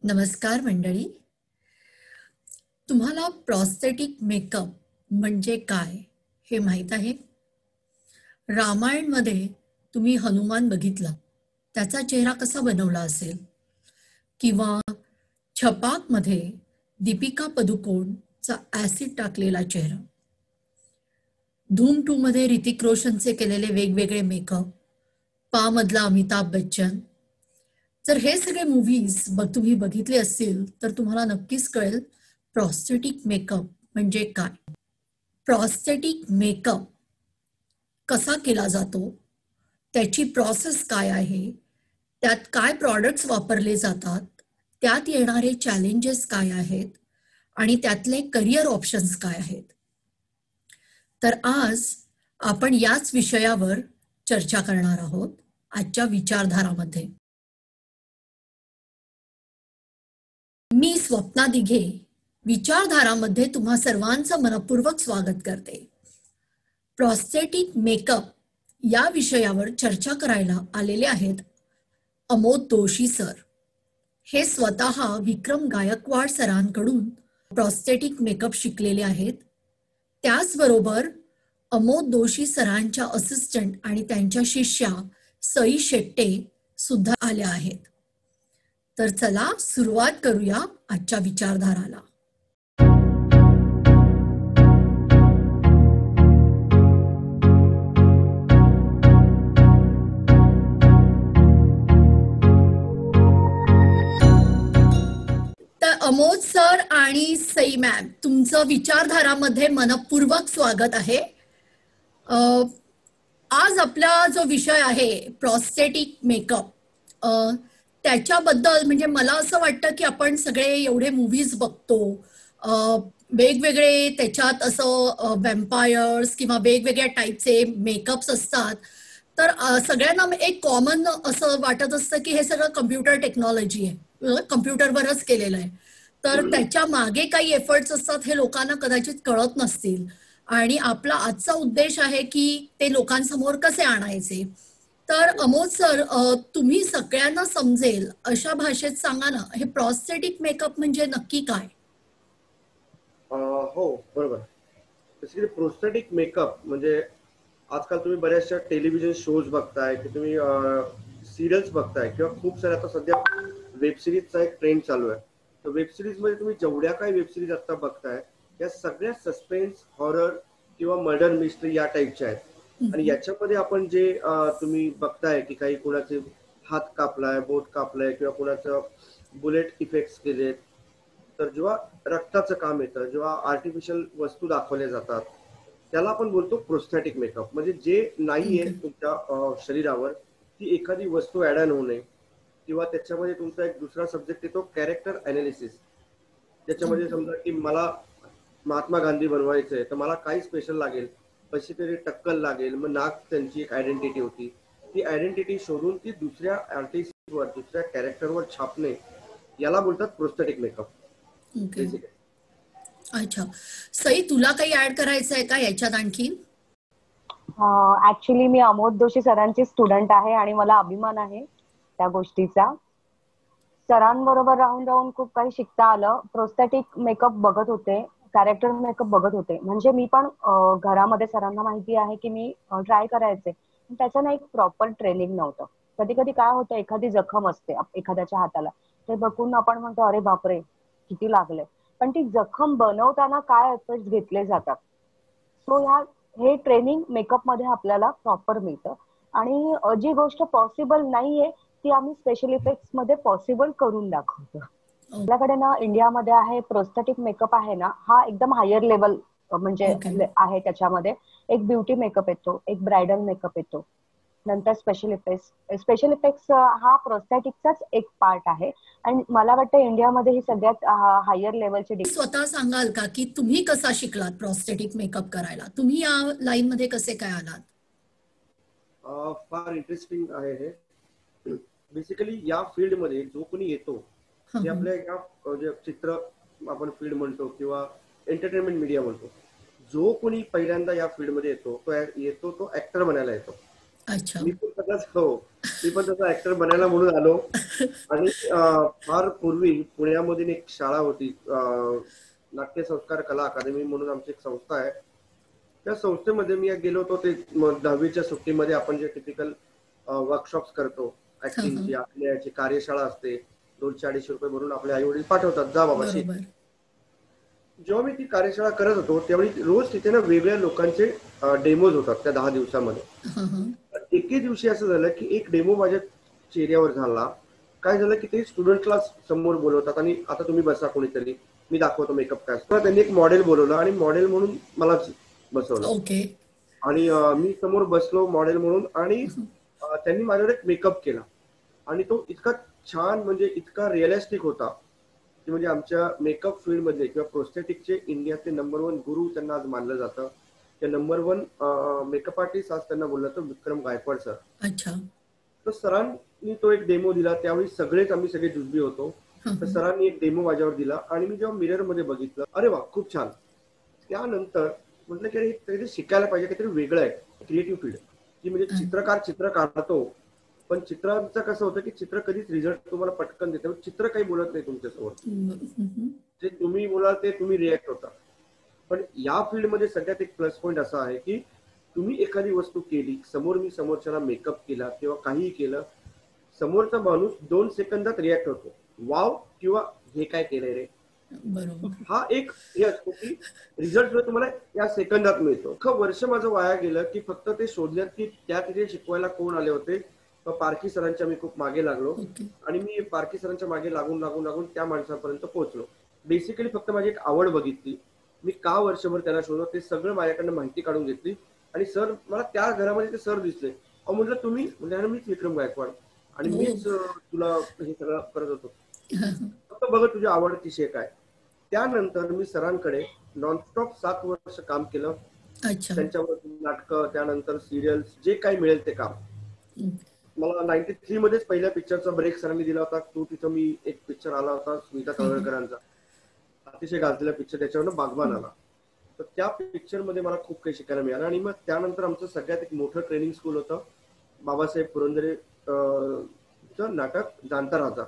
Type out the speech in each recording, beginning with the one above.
नमस्कार मंडळी. तुम्हाला प्रॉस्थेटिक मेकअप म्हणजे काय हे माहीत आहे? रामायणमध्ये तुम्ही हनुमान बघितला, त्याचा चेहरा कसा बनवला असेल? किंवा छपाकमध्ये दीपिका पदुकोणचा ॲसिड टाकलेला चेहरा, धूम 2 मध्ये ऋतिक रोशनचे केलेले वेगवेगळे मेकअप, पा मधला अमिताभ बच्चन. जर हे सगळे मूव्हीज तुम्ही बघितले असतील तर तुम्हाला नक्कीच कळेल प्रॉस्थेटिक मेकअप म्हणजे काय. प्रॉस्थेटिक मेकअप कसा केला जातो, त्याची प्रोसेस काय आहे, त्यात काय प्रॉडक्ट्स वापरले जातात, त्यात येणारे चॅलेंजेस काय आहेत आणि त्यातले करिअर ऑप्शन्स काय आहेत. तर आज आपण याच विषयावर चर्चा करणार आहोत आजच्या विचारधारामध्ये. मी स्वप्ना दिघे विचारधारामध्ये तुम्हा सर्वांचं मनपूर्वक स्वागत करते. प्रॉस्थेटिक मेकअप या विषयावर चर्चा करायला आलेले आहेत अमोद दोशी सर. हे स्वतः विक्रम गायकवाड सरांकडून प्रॉस्थेटिक मेकअप शिकलेले आहेत. त्याचबरोबर अमोद दोशी सरांच्या असिस्टंट आणि त्यांच्या शिष्या सई शेट्टे सुद्धा आल्या आहेत. तर चला सुरुवात करूया आजच्या विचारधाराला. तर अमोद सर आणि सई मॅम, तुमचं विचारधारामध्ये मनपूर्वक स्वागत आहे. आज आपला जो विषय आहे प्रॉस्थेटिक मेकअप, त्याच्याबद्दल म्हणजे मला असं वाटतं की आपण सगळे एवढे मूव्हीज बघतो, वेगवेगळे त्याच्यात असं वॅम्पायर्स किंवा वेगवेगळ्या टाईपचे मेकअप्स असतात. तर सगळ्यांना एक कॉमन असं वाटत असतं की हे सगळं कम्प्युटर टेक्नॉलॉजी आहे, कम्प्युटरवरच केलेलं आहे. तर त्याच्या मागे काही एफर्ट्स असतात हे लोकांना कदाचित कळत नसतील आणि आपला आजचा उद्देश आहे की ते लोकांसमोर कसे आणायचे. तर अमोद सर, तुम्ही सगळ्यांना समजेल अशा भाषेत सांगा ना, हे प्रॉस्थेटिक मेकअप म्हणजे नक्की काय? हो बरोबर. बेसिकली प्रोस्थेटिक मेकअप म्हणजे आजकाल तुम्ही बऱ्याचशा टेलिव्हिजन शोज बघताय की तुम्ही सिरियल्स बघताय किंवा खूप सारे आता सध्या वेब सिरीजचा एक ट्रेंड चालू आहे. तर वेब सिरीज मध्ये तुम्ही जेवढ्या काही वेब सिरीज आता बघताय त्या सगळ्या सस्पेन्स, हॉरर किंवा मर्डर मिस्ट्री या टाईपच्या आहेत. आणि याच्यामध्ये आपण जे तुम्ही बघताय की काही कोणाचे हात कापलाय, बोट कापलाय किंवा कोणाचं बुलेट इफेक्ट्स केलेत. तर जेव्हा रक्ताचं काम येतं, जेव्हा आर्टिफिशियल वस्तू दाखवल्या जातात, त्याला आपण बोलतो प्रोस्थेटिक मेकअप. म्हणजे जे नाहीये तुमच्या शरीरावर ती एखादी वस्तू ऍड ऑन होणे किंवा त्याच्यामध्ये तुमचा एक दुसरा सब्जेक्ट येतो कॅरेक्टर अनालिसिस. त्याच्यामध्ये समजा की मला महात्मा गांधी बनवायचंय तर मला काय स्पेशल लागेल, कशी तरी टक्कल लागेल, मग नाक त्यांची एक आयडेंटिटी होती, ती आयडेंटिटी शोधून ती दुसऱ्या आर्टिस्टवर, दुसऱ्या कॅरेक्टरवर छापणे, याला बोलतात प्रोस्थेटिक मेकअप. अच्छा, सई तुला काही ऍड करायचं आहे का याच्यात आणखी? ऍक्च्युली मी अमोद दोशी सरांची स्टुडंट आहे आणि मला अभिमान आहे त्या गोष्टीचा. सरांबरोबर राहून राहून खूप काही शिकता आलं. प्रोस्थेटिक मेकअप बघत होते, कॅरेक्टर मेकअप बघत होते. म्हणजे मी पण घरामध्ये सरांना माहिती आहे की मी ट्राय करायचे, पण त्याचं ना एक प्रॉपर ट्रेनिंग नव्हतं. कधी कधी काय होतं, एखादी जखम असते एखाद्याच्या हाताला, ते बघून आपण म्हणतो अरे बापरे किती लागले, पण ती जखम बनवताना काय एफर्ट्स घेतले जातात. सो हे ट्रेनिंग मेकअप मध्ये आपल्याला प्रॉपर मिळतं. आणि जी गोष्ट पॉसिबल नाहीये ती आम्ही स्पेशल इफेक्ट्स मध्ये पॉसिबल करून दाखवतो. आपल्याकडे ना इंडियामध्ये आहे प्रोस्थेटिक मेकअप आहे ना, हा एकदम हायर लेवल म्हणजे आहे. त्याच्यामध्ये एक ब्युटी मेकअप येतो, एक ब्रायडल मेकअप येतो, नंतर स्पेशल इफेक्ट्स हा प्रोस्थेटिकचाच एक पार्ट आहे. आणि मला वाटतं इंडियामध्ये ही सगळ्यात हायर लेवलची. स्वतः सांगाल का की तुम्ही कसा शिकलात प्रॉस्थेटिक मेकअप करायला? तुम्ही या लाईन मध्ये कसे काय आलात? फार इंटरेस्टिंग आहे हे. बेसिकली या फील्ड मध्ये जो कोणी येतो ते आपल्या एका चित्र आपण फील्ड म्हणतो किंवा एंटरटेनमेंट मीडिया म्हणतो, जो कोणी पहिल्यांदा या फील्ड मध्ये येतो तो ऍक्टर बनायला येतो. अच्छा. मी पण तसा ऍक्टर बनायला म्हणून आलो. आणि फार पूर्वी पुण्यामध्ये एक शाळा होती, नाट्य संस्कार कला अकादमी म्हणून आमची एक संस्था आहे. त्या संस्थेमध्ये मी गेलो होतो. ते 10वीच्या सुट्टीमध्ये आपण जे टिपिकल वर्कशॉप्स करतो ऍक्टिंगची, आपल्याची कार्यशाळा असते, 200-250 रुपये भरून आपले आई वडील पाठवतात, जा बाबा शिक. जेव्हा मी ती कार्यशाळा करत होतो त्यावेळी रोज तिथे ना वेगळ्या लोकांचे डेमोज होतात त्या 10 दिवसामध्ये. एके दिवशी असं झालं की एक डेमो माझ्या चेहऱ्यावर झाला. काय झालं की ते स्टुडंटला समोर बोलवतात आणि आता तुम्ही बसा कोणीतरी, मी दाखवतो मेकअप काय असतो. त्यांनी एक मॉडेल बोलवलं आणि मॉडेल म्हणून मला बसवलं. आणि मी समोर बसलो मॉडेल म्हणून आणि त्यांनी माझ्यावर एक मेकअप केला आणि तो इतका छान, म्हणजे इतका रिअलिस्टिक होता की म्हणजे आमच्या मेकअप फील्ड मध्ये किंवा प्रोस्थेटिकचे इंडियाचे नंबर 1 गुरु त्यांना आज मानलं जातं. ते नंबर 1 मेकअप आर्टिस्ट आज त्यांना बोललं तर विक्रम गायकवाड सर. अच्छा. तर सरांनी तो एक डेमो दिला. त्यावेळी आम्ही सगळे जुजबी होतो. तर सरांनी एक डेमो माझ्यावर दिला आणि मी जेव्हा मिरर मध्ये बघितलं, अरे वा खूप छान. त्यानंतर म्हटलं की काहीतरी शिकायला पाहिजे, काहीतरी वेगळं आहे. क्रिएटिव्ह फील्ड की म्हणजे चित्रकार चित्र काढतो, पण चित्रांचं कसं होतं की चित्र कधीच रिझल्ट तुम्हाला पटकन देतं. चित्र काही बोलत नाही तुमच्यासोबत, जे तुम्ही बोलाल ते तुम्ही रिॲक्ट होता. पण या फील्डमध्ये सगळ्यात एक प्लस पॉईंट असा आहे की तुम्ही एखादी वस्तू केली, मी समोरच्याला मेकअप केला किंवा काहीही केलं, समोरचा माणूस 2 सेकंदात रिॲक्ट होतो, वाव किंवा हे काय केलंय रे. हा एक हे असतो की रिझल्ट जो तुम्हाला या सेकंदात मिळतो. अख्खं वर्ष माझं वाया गेलं की फक्त ते शोधण्यात की त्या तिथे शिकवायला कोण आले होते. पारखी सरांच्या मी खूप मागे लागलो आणि मी पारखी सरांच्या मागे लागून त्या माणसापर्यंत पोहोचलो. बेसिकली फक्त माझी एक आवड बघितली. मी का वर्षभर त्याला शोधलो ते सगळं माझ्याकडनं माहिती काढून घेतली आणि सर मला त्या घरामध्ये ते सर दिसले. म्हटलं तुम्ही, म्हणजे मीच विक्रम गायकवाड आणि मीच तुला हे सगळं करत होतो, फक्त बघ तुझी आवड अतिशय काय. त्यानंतर मी सरांकडे नॉनस्टॉप 7 वर्ष काम केलं. त्यांच्यावर नाटकं, त्यानंतर सिरियल्स, जे काही मिळेल ते काम. मला 93 मध्येच पहिल्या पिक्चरचा ब्रेक सरांनी दिला होता. तो तिथं मी एक पिक्चर आला होता स्मिता तळवळकरांचा, अतिशय गाजलेला पिक्चर, त्याच्यावर बागबान आला. तर त्या पिक्चर मध्ये मला खूप काही शिकायला मिळालं. आणि मग त्यानंतर आमचं सगळ्यात एक मोठं ट्रेनिंग स्कूल होतं, बाबासाहेब पुरंदरे नाटक जाणता राजा.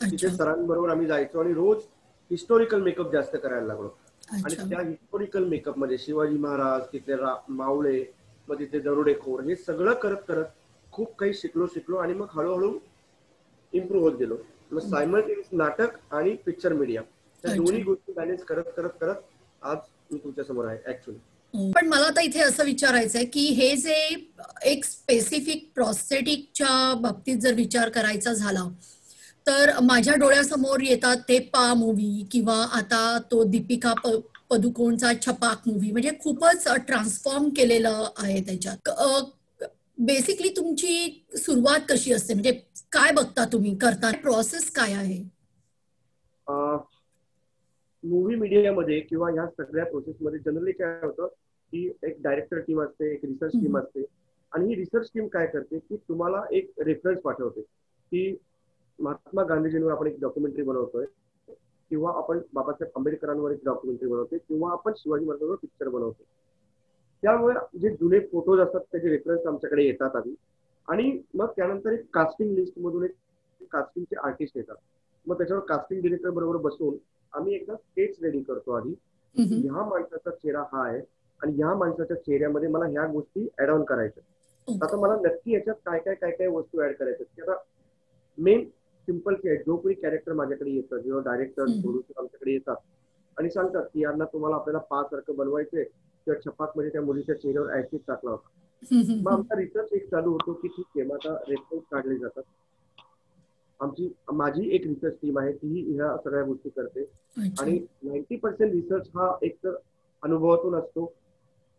तिथे सरांबरोबर आम्ही जायचो आणि रोज हिस्टोरिकल मेकअप जास्त करायला लागलो. आणि त्या हिस्टोरिकल मेकअप मध्ये शिवाजी महाराज, तिथे मावळे, मग तिथे दरोडेखोर, हे सगळं करत करत खूप काही शिकलो आणि मग हळूहळू इम्प्रूव्ह होत गेलो. मग सायमल्टेनियस नाटक आणि पिक्चर मीडिया, त्या दोन्ही गोष्टी मॅनेज करत करत करत आज मी तुमच्या समोर आहे ऍक्च्युअली. पण मला आता इथे असं विचारायचं आहे की हे जे एक स्पेसिफिक प्रोस्थेटिकच्या बाबतीत जर विचार करायचा झाला तर माझ्या डोळ्यासमोर येतात ते पा मूवी किंवा आता तो दीपिका पदुकोणचा छपाक मूवी, म्हणजे खूपच ट्रान्सफॉर्म केलेलं आहे त्याच्यात. बेसिकली तुमची सुरुवात कशी असते, म्हणजे काय बघता तुम्ही करता, प्रोसेस काय आहे? मूवी मीडियामध्ये किंवा ह्या सगळ्या प्रोसेसमध्ये जनरली काय होतं की एक डायरेक्टर टीम असते, एक रिसर्च टीम असते आणि ही रिसर्च टीम काय करते की तुम्हाला एक रेफरन्स पाठवते की महात्मा गांधीजींवर आपण एक डॉक्युमेंटरी बनवतोय किंवा आपण बाबासाहेब आंबेडकरांवर एक डॉक्युमेंटरी बनवतोय किंवा आपण शिवाजी महाराजांवर पिक्चर बनवतो. त्यामुळे जे जुने फोटोज असतात त्याचे रेफरन्स आमच्याकडे येतात आधी आणि मग त्यानंतर एक कास्टिंग लिस्ट मधून एक कास्टिंगचे आर्टिस्ट येतात. मग त्याच्यावर कास्टिंग डिरेक्टर बरोबर बसून आम्ही एकदा स्केच रेडी करतो आधी, ह्या माणसाचा चेहरा हा आहे आणि ह्या माणसाच्या चेहऱ्यामध्ये मला ह्या गोष्टी ऍड ऑन करायच्या. आता मला नक्की याच्यात काय काय वस्तू ऍड करायच्या. आता मेन सिम्पल आहे, जो कोणी कॅरेक्टर माझ्याकडे येतं, जेव्हा डायरेक्टर प्रोड्युसर आमच्याकडे येतात आणि सांगतात की यांना तुम्हाला आपल्याला पासारखं बनवायचंय किंवा छपाक मध्ये त्या मुलीच्या चेहऱ्यावर ऍसिड टाकला होता. मग आमचा रिसर्च एक चालू होतो की ठीक आहे, मग आता रेफरन्स काढले जातात. माझी एक रिसर्च टीम आहे, ती ह्या सगळ्या गोष्टी करते आणि 90% रिसर्च हा एक तर अनुभवातून असतो.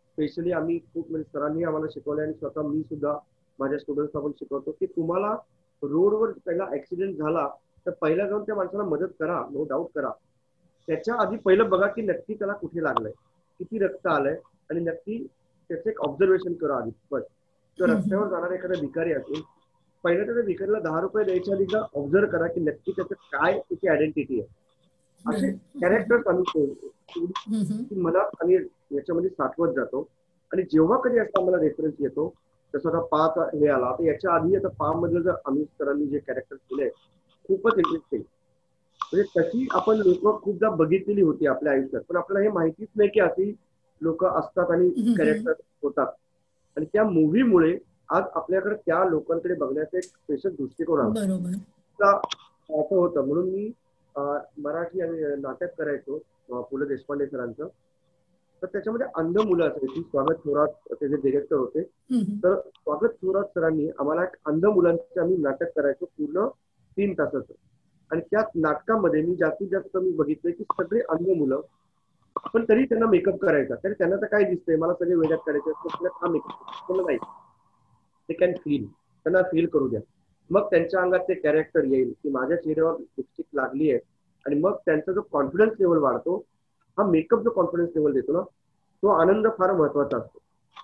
स्पेशली आम्ही खूप, म्हणजे सरांनी आम्हाला शिकवलं आणि स्वतः मी सुद्धा माझ्या स्टुडंट्सला पण शिकवतो की तुम्हाला रोडवर पहिला ऍक्सिडेंट झाला तर पहिला जाऊन त्या माणसाला मदत करा, नो डाऊट करा. त्याच्या आधी पहिलं बघा की नक्की त्याला कुठे लागलंय, किती रक्त आलंय आणि नक्की त्याचं एक ऑब्झर्वेशन करा आधी. बस तर रस्त्यावर जाणारा एखादा भिकारी असेल, पहिल्या त्याच्या भिकारीला 10 रुपये द्यायच्या आधी ऑब्झर्व करा की नक्की त्याचं काय त्याची आयडेंटिटी आहे. असे कॅरेक्टर्स आम्ही मला आणि याच्यामध्ये साठवत जातो आणि जेव्हा कधी असं आम्हाला रेफरन्स येतो तसं आता पाच हे आला. आता याच्या आधी आता पा मध्ये जर अमित सरांनी जे कॅरेक्टर केले खूपच इंटरेस्टिंग. म्हणजे तशी आपण लोक खूपदा बघितलेली होती आपल्या आयुष्यात, पण आपल्याला हे माहितीच नाही की अशी लोक असतात आणि कॅरेक्टर होतात. आणि त्या मूव्हीमुळे आज आपल्याकडे त्या लोकांकडे बघण्याचा एक स्पेशल दृष्टिकोन आला. बरोबर. असं होतं म्हणून मी मराठी आणि नाटक करायचो पु ल देशपांडे सरांचं. तर त्याच्यामध्ये अंध मुलं असायची. स्वागत थोरात त्याचे डिरेक्टर होते. तर स्वागत थोरात सरांनी आम्हाला एक अंध मुलांचे आम्ही नाटक करायचो पूर्ण 3 तासाचं. आणि त्या नाटकामध्ये मी जास्तीत जास्त मी बघितलंय की सगळे अंध मुलं, पण तरी त्यांना मेकअप करायचा. तरी त्यांना तर काय दिसतंय, मला सगळे वेड्यात करायचे हा मेकअप नाही, ते कॅन फील, त्यांना फील करू द्या. मग त्यांच्या अंगात ते कॅरेक्टर येईल की माझ्या चेहऱ्यावर लिपस्टिक लागली आहे. आणि मग त्यांचा जो कॉन्फिडन्स लेवल वाढतो, हा मेकअप जो कॉन्फिडन्स लेवल देतो ना, तो आनंद फार महत्वाचा असतो.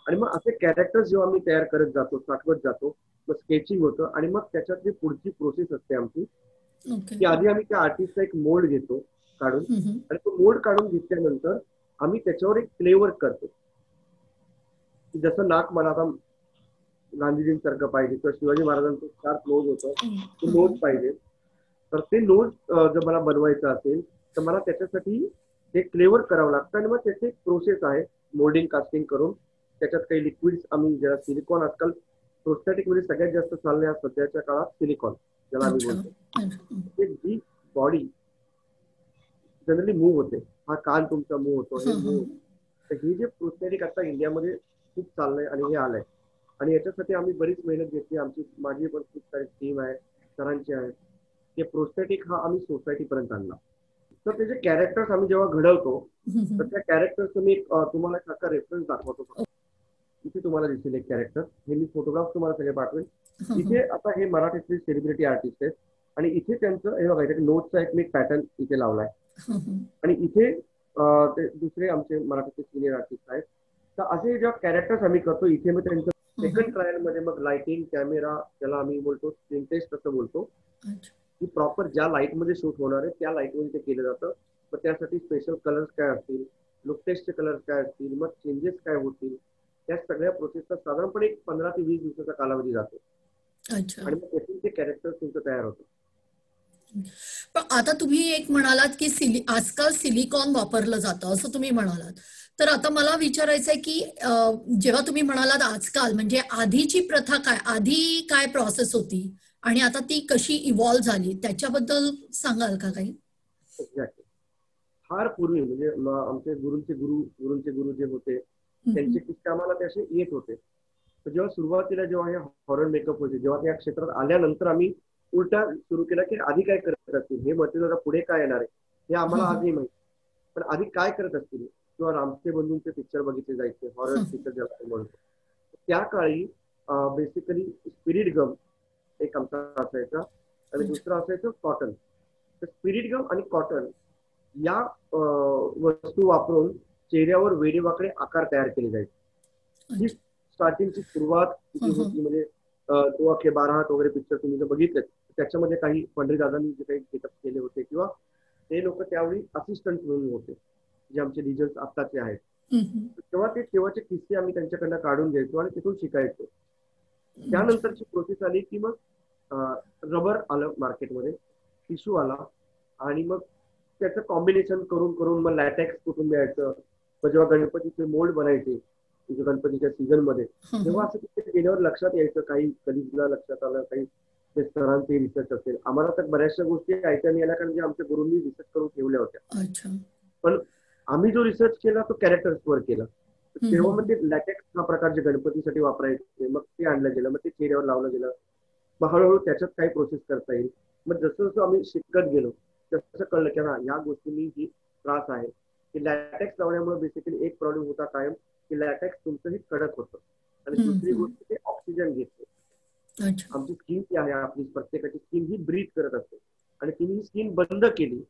आणि मग असे कॅरेक्टर्स जेव्हा आम्ही तयार करत जातो, साठवत जातो, मग स्केचिंग होतं. आणि मग त्याच्यातली पुढची प्रोसेस असते आमची की आधी आम्ही त्या आर्टिस्टचा एक मोल्ड घेतो काढून. आणि तो मोल्ड काढून घेतल्यानंतर आम्ही त्याच्यावर एक क्ले वर्क करतो. जसं नाक मला आता गांधीजींसारखं पाहिजे किंवा शिवाजी महाराजांचं शार्प नोज होतं, ते नोज पाहिजे. तर ते नोज जर मला बनवायचं असेल तर मला त्याच्यासाठी ते क्लेवर करावं लागतं. आणि मग त्याची एक प्रोसेस आहे मोल्डिंग कास्टिंग करून. त्याच्यात काही लिक्विड्स आम्ही ज्याला सिलिकॉन, आजकाल प्रोस्थेटिक मध्ये सगळ्यात जास्त चालणे सध्याच्या काळात सिलिकॉन ज्याला आम्ही बोलतो. जी बॉडी जनरली मूव्ह होते, हा कान तुमचा मूव्ह होतो, हे मूव्ह. तर हे जे प्रोस्थेटिक आता इंडियामध्ये खूप चाललंय आणि हे आलंय. आणि याच्यासाठी आम्ही बरीच मेहनत घेतली. माझी पण खूप सारी टीम आहे, सरांची आहे. ते प्रोस्थेटिक हा आम्ही सोसायटी पर्यंत आणला. तर त्याचे कॅरेक्टर्स आम्ही जेव्हा घडवतो तर त्या कॅरेक्टर्स मी तुम्हाला एक रेफरन्स दाखवतो. इथे तुम्हाला दिसेल एक कॅरेक्टर, हे मी फोटोग्राफ तुम्हाला सगळे पाठवेल. इथे आता हे मराठीतले सेलिब्रिटी आर्टिस्ट आहेत आणि इथे त्यांचं हे बघा नोटचा एक पॅटर्न इथे लावलाय. आणि इथे ते दुसरे आमचे मराठीचे सिनियर आर्टिस्ट आहेत. तर असे जेव्हा कॅरेक्टर्स आम्ही करतो इथे मग त्यांचं सेकंड ट्रायल मध्ये मग लाइटिंग, कॅमेरा, त्याला आम्ही बोलतो स्क्रीन टेस्ट असं बोलतो, की प्रॉपर ज्या लाईट मध्ये शूट होणार आहे त्या लाईट मध्ये ते केलं जातं. मग त्यासाठी स्पेशल कलर्स काय असतील, लुक टेस्टचे कलर्स काय असतील, मग चेंजेस काय होतील, त्या सगळ्या प्रोसेसचा साधारणपणे 15 ते 20 दिवसाचा कालावधी जातो. आणि मग त्यातून ते कॅरेक्टर तुमचं तयार होतं. पण आता तुम्ही एक म्हणालात की आजकाल सिलिकॉन वापरलं जातं असं तुम्ही म्हणालात. तर आता मला विचारायचं आहे की जेव्हा तुम्ही म्हणालात आजकाल, म्हणजे आधीची प्रथा काय, आधी काय प्रोसेस होती आणि आता ती कशी इव्हॉल्व्ह झाली, त्याच्याबद्दल सांगाल का काही? एक्झॅक्टली. फार पूर्वी म्हणजे आमचे गुरूंचे गुरु जे होते त्यांचे किस्से आम्हाला ते असे येत होते. तर जेव्हा सुरुवातीला जेव्हा हे हॉरर मेकअप होते, जेव्हा त्या क्षेत्रात आल्यानंतर आम्ही उलटा सुरू केला की आधी काय करत असतील हे मटेरियल, पुढे काय येणार आहे हे आम्हाला आजही माहिती, पण आधी काय करत असतील. किंवा रामचे बंधूंचे पिक्चर बघितले जायचे, हॉरर पिक्चर ज्याला आपण म्हणतो. त्या काळी बेसिकली स्पिरिट गम एक आमचा असायचा आणि दुसरा असायचं कॉटन. तर स्पिरिट गम आणि कॉटन या वस्तू वापरून चेहऱ्यावर वेडेवाकडे आकार तयार केले जायचे. ही स्टार्टिंगची सुरुवात होती. म्हणजे तो अखे 12 हात वगैरे पिक्चर तुम्ही जर बघितले त्याच्यामध्ये काही पंढरीदादांनी जे काही गेटअप केले होते किंवा ते लोक त्यावेळी असिस्टंट म्हणून होते, जे आमचे रिजल्ट आत्ताचे आहेत. तेव्हाचे किस्से आम्ही त्यांच्याकडनं काढून घ्यायचो आणि तिथून शिकायचो. त्यानंतरची प्रोसेस आली की मग रबर आलं मार्केटमध्ये, टिश्यू आला आणि मग त्याचं कॉम्बिनेशन करून करून मग लॅटेक्स कुठून मिळायचं. मग जेव्हा गणपतीचे मोल्ड बनायचे गणपतीच्या सीझन मध्ये, तेव्हा असं तिथे गेल्यावर लक्षात यायचं, काही कलिगला लक्षात आलं, काही सरांचे रिसर्च असेल. आम्हाला तर बऱ्याचशा गोष्टी ऐकायला मिळाल्या कारण की आमच्या गुरूंनी रिसर्च करून ठेवल्या होत्या. पण आम्ही जो रिसर्च केला तो कॅरेक्टर्सवर केला. तेव्हा मग ते लॅटेक्स हा प्रकार जे गणपतीसाठी वापरायचे मग ते आणलं गेलं, मग ते चेहऱ्यावर लावलं गेलं. मग हळूहळू त्याच्यात काही प्रोसेस करता येईल. मग जसं जसं आम्ही शिकत गेलो तसं कळलं की हा या गोष्टींनी जी त्रास आहे की लॅटेक्स लावण्यामुळे बेसिकली एक प्रॉब्लेम होता कायम की लॅटेक्स तुमचंही कडक होतं आणि दुसरी गोष्ट ते ऑक्सिजन घेते. आमची स्किन जी आहे, आपली प्रत्येकाची स्किन ही ब्रीथ करत असते आणि तुम्ही ही स्किन बंद केली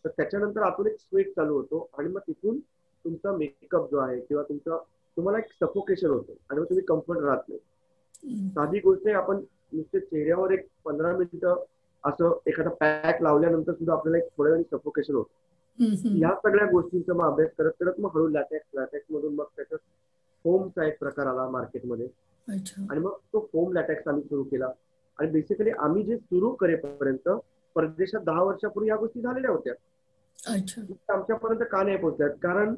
तर त्याच्यानंतर आतून एक स्वेट चालू होतो आणि मग तिथून तुमचा मेकअप जो आहे किंवा तुम्हाला एक सफोकेशन होतं आणि मग तुम्ही कम्फर्ट राहत नाही. साधी गोष्ट आहे, आपण नुसते चेहऱ्यावर एक 15 मिनिटं असं एखादा पॅक लावल्यानंतर सुद्धा आपल्याला एक थोड्या वेळी सफोकेशन होतं. ह्या सगळ्या गोष्टींचा मग अभ्यास करत करत मग हळू लॅटेक्स मधून मग त्याच्यात फोमचा एक प्रकार आला मार्केटमध्ये. अच्छा. आणि मग तो फोम लॅटेक्स आम्ही सुरू केला. आणि बेसिकली आम्ही जे सुरू करेपर्यंत परदेशात 10 वर्षापूर्वी या गोष्टी झालेल्या होत्या. अच्छा. आमच्यापर्यंत का नाही पोहोचल्यात? कारण